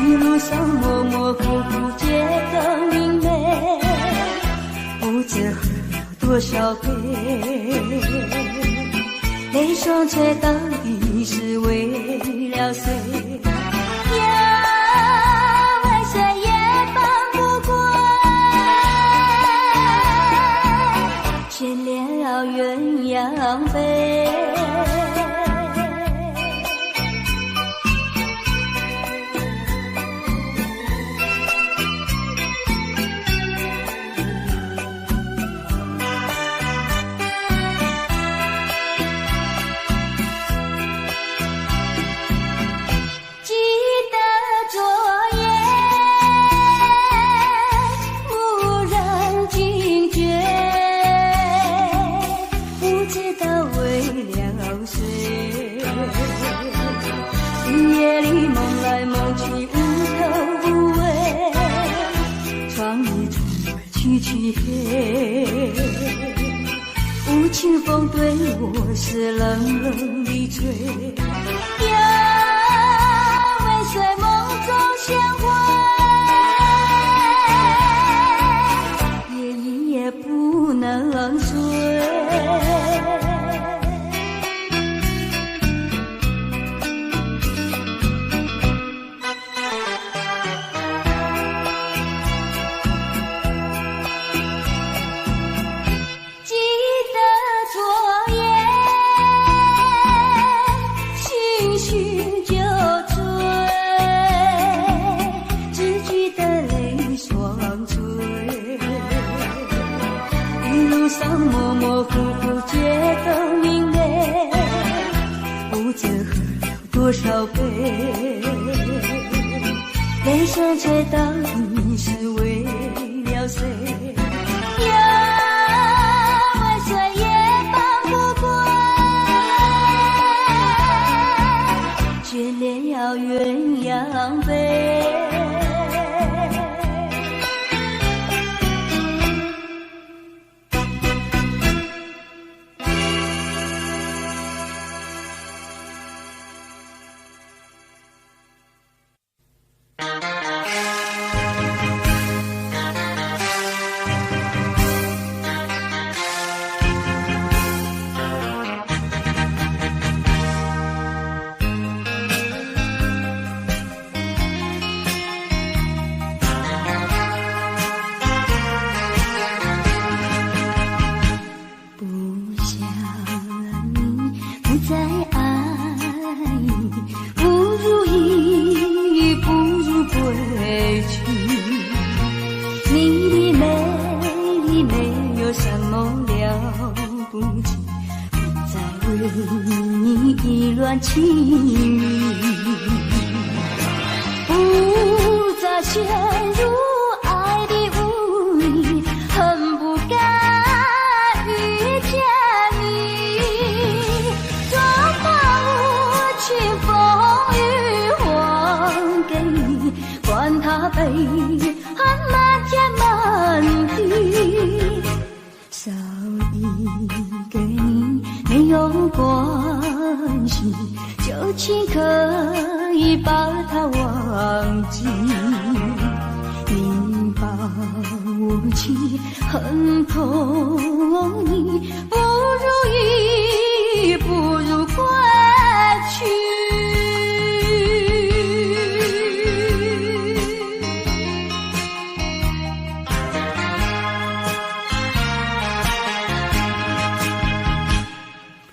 一路上模模糊糊街灯明媚，不知喝了多少杯，泪双垂到底是为了谁？为谁也放不过，牵了鸳鸯飞。无情风对我是冷冷的吹，尾随梦中鲜花，夜一夜不能睡。模模糊糊街灯明媚，不知喝了多少杯，泪双垂到底是为了谁？为谁也放不过，眷了鸳鸯飞。情意不再陷入爱的无里，恨不该遇见你，装把无情风雨还给你，管他悲恨漫天满地，少一个你没有关系，旧情可以把它忘记，你把我气恨透你，不如意不如归去。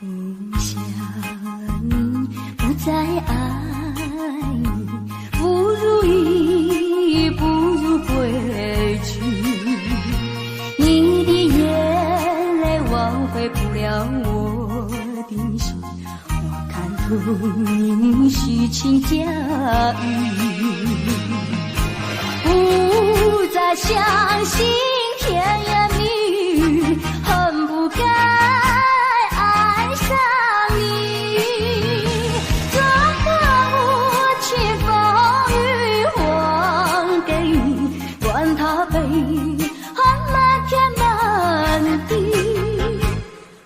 不想你，不再爱你，不如意不如归去，你的眼泪挽回不了我的心，我看透你虚情假意，不再相信甜言蜜语，恨不该爱上你，装把无情风雨还给你，管他悲恨漫天满地，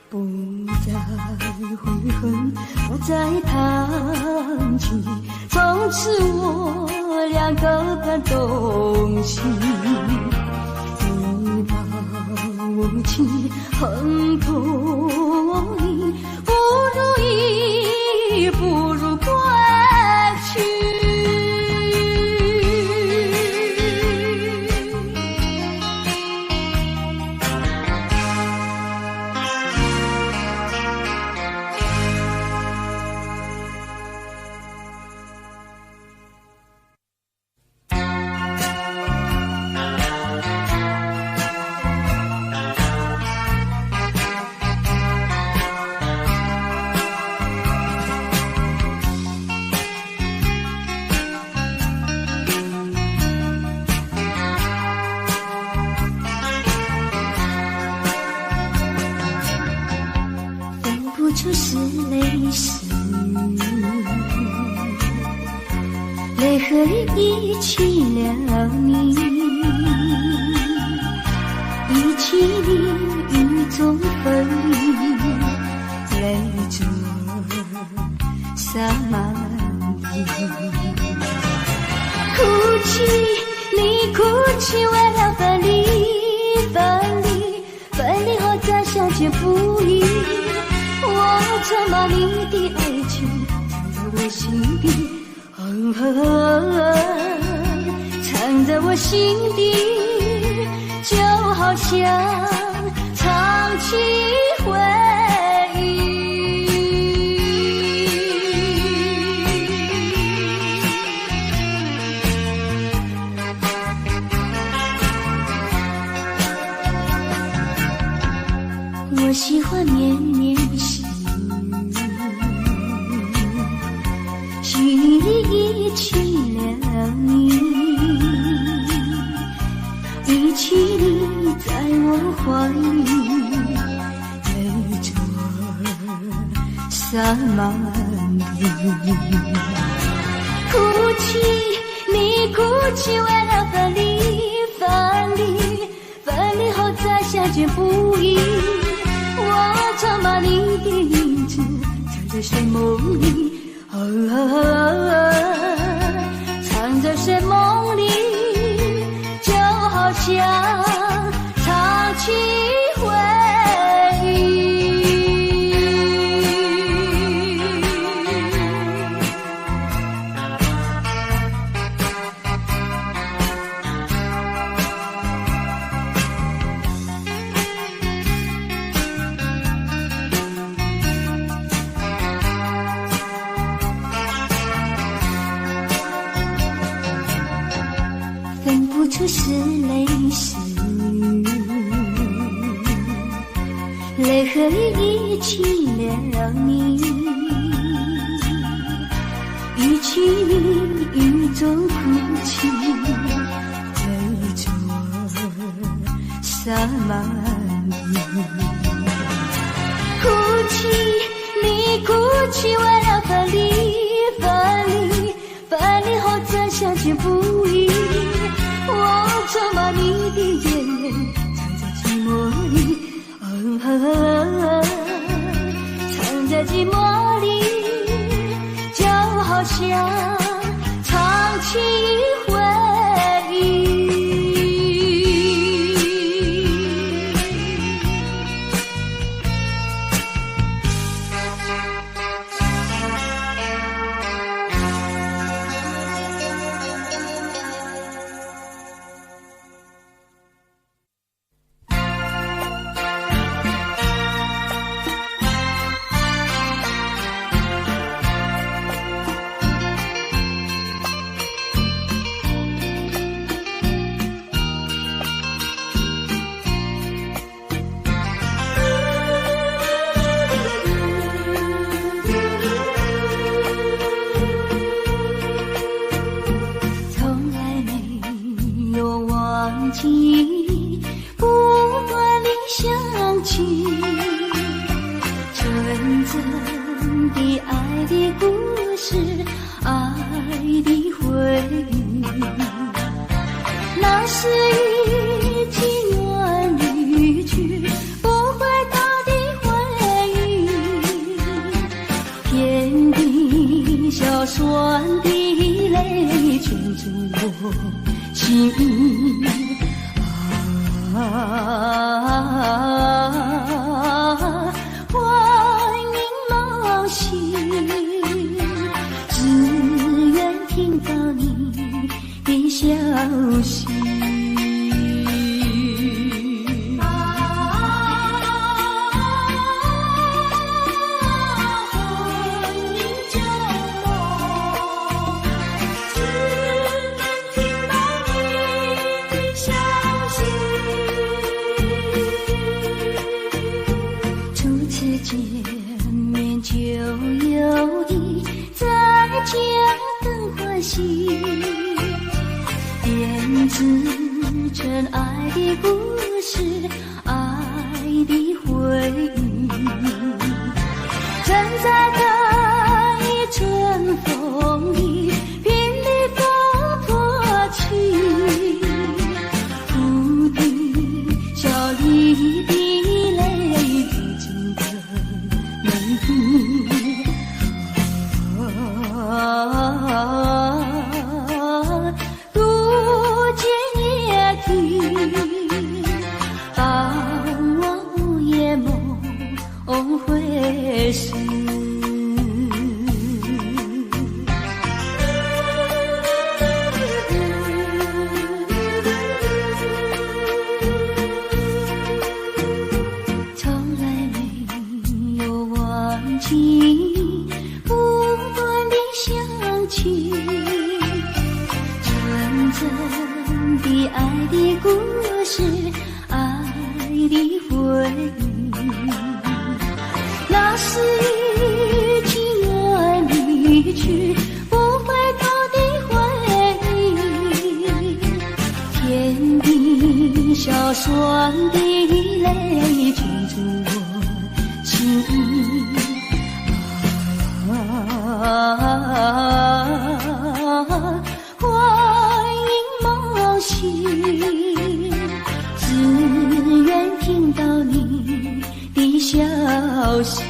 不再悔恨，不再叹气，从此我俩各奔东西。你把我情恨破你，不如意，不如归去。就是泪湿，泪和雨一起了你，一起淋雨中分离，泪着洒满地。哭泣，你哭泣为了分离，分离，分离后再相见不易。我曾把你的爱情藏在我心底，藏在我心底，就好像藏起回忆。我喜欢绵绵细雨里一起了你，一起你在我怀里，泪着洒满地。哭泣，你哭泣为了分离，分离，分离后再相见不易。我常把你的影子藏在睡梦里，藏在睡梦里，就好像藏起回忆。就是泪湿，泪和雨一起了你，一起雨中哭泣，泪着洒满地。哭泣，你哭泣为了分离，分离，分离后再相见不易。我曾把你的眼泪藏在寂寞里，藏在寂寞里，就好像藏起回忆。不管你想起纯真的爱的故事，爱的回忆，那是一句暖语句，不会到的回忆，甜的小酸的泪，圈住我我心欢迎梦醒，只愿听到你的消息。真爱的故事，爱的回忆，站在那一阵风里，频率风破起，哭的笑里的泪不尽的泪滴。会是从来没有忘记不断的想起，纯真的爱的故事，爱的回忆，那是一起远离去不回头的回忆，天地小双的泪浸住我心欢迎梦醒，只愿听到你的消息。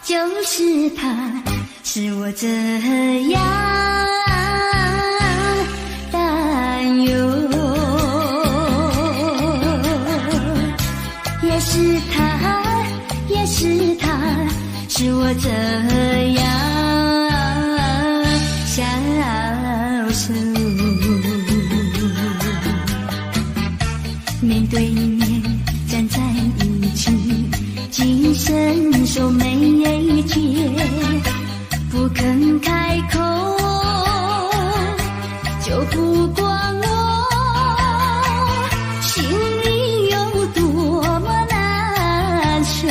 就是他，是我这样担忧，也是他，也是他，是我这样消瘦。面对面站在一起，紧伸手没接，不肯开口，就不管我心里有多么难受。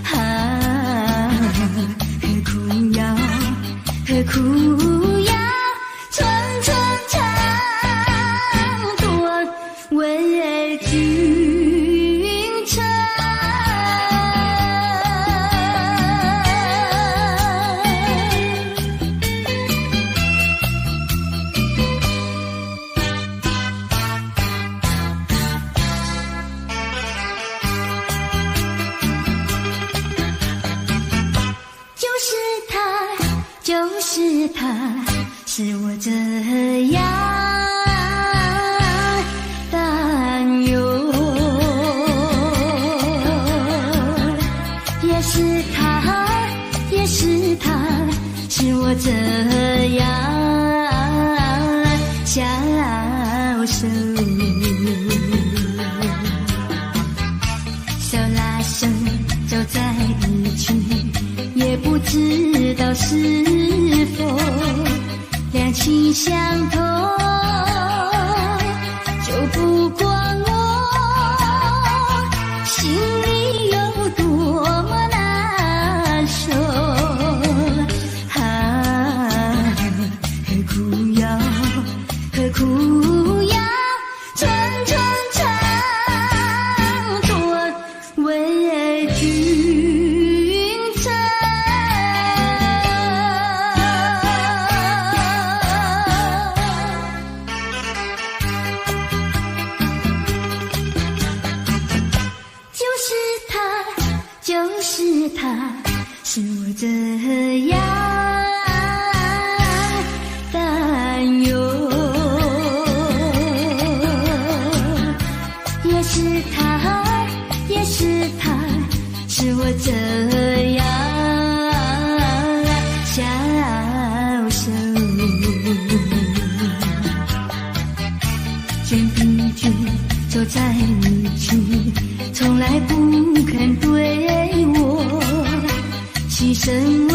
何苦要，何苦要寸寸长短为君称。就是他，是我这样担忧，也是他，也是他，是我这样消瘦。手拉手走在是否两情相通，就不管我心里有多么难受。何苦要寸寸肠，多为君臣。就是他，是我这样担忧。也是他，是我这样消瘦。倦疲倦走在一起，从来不肯对我牺牲。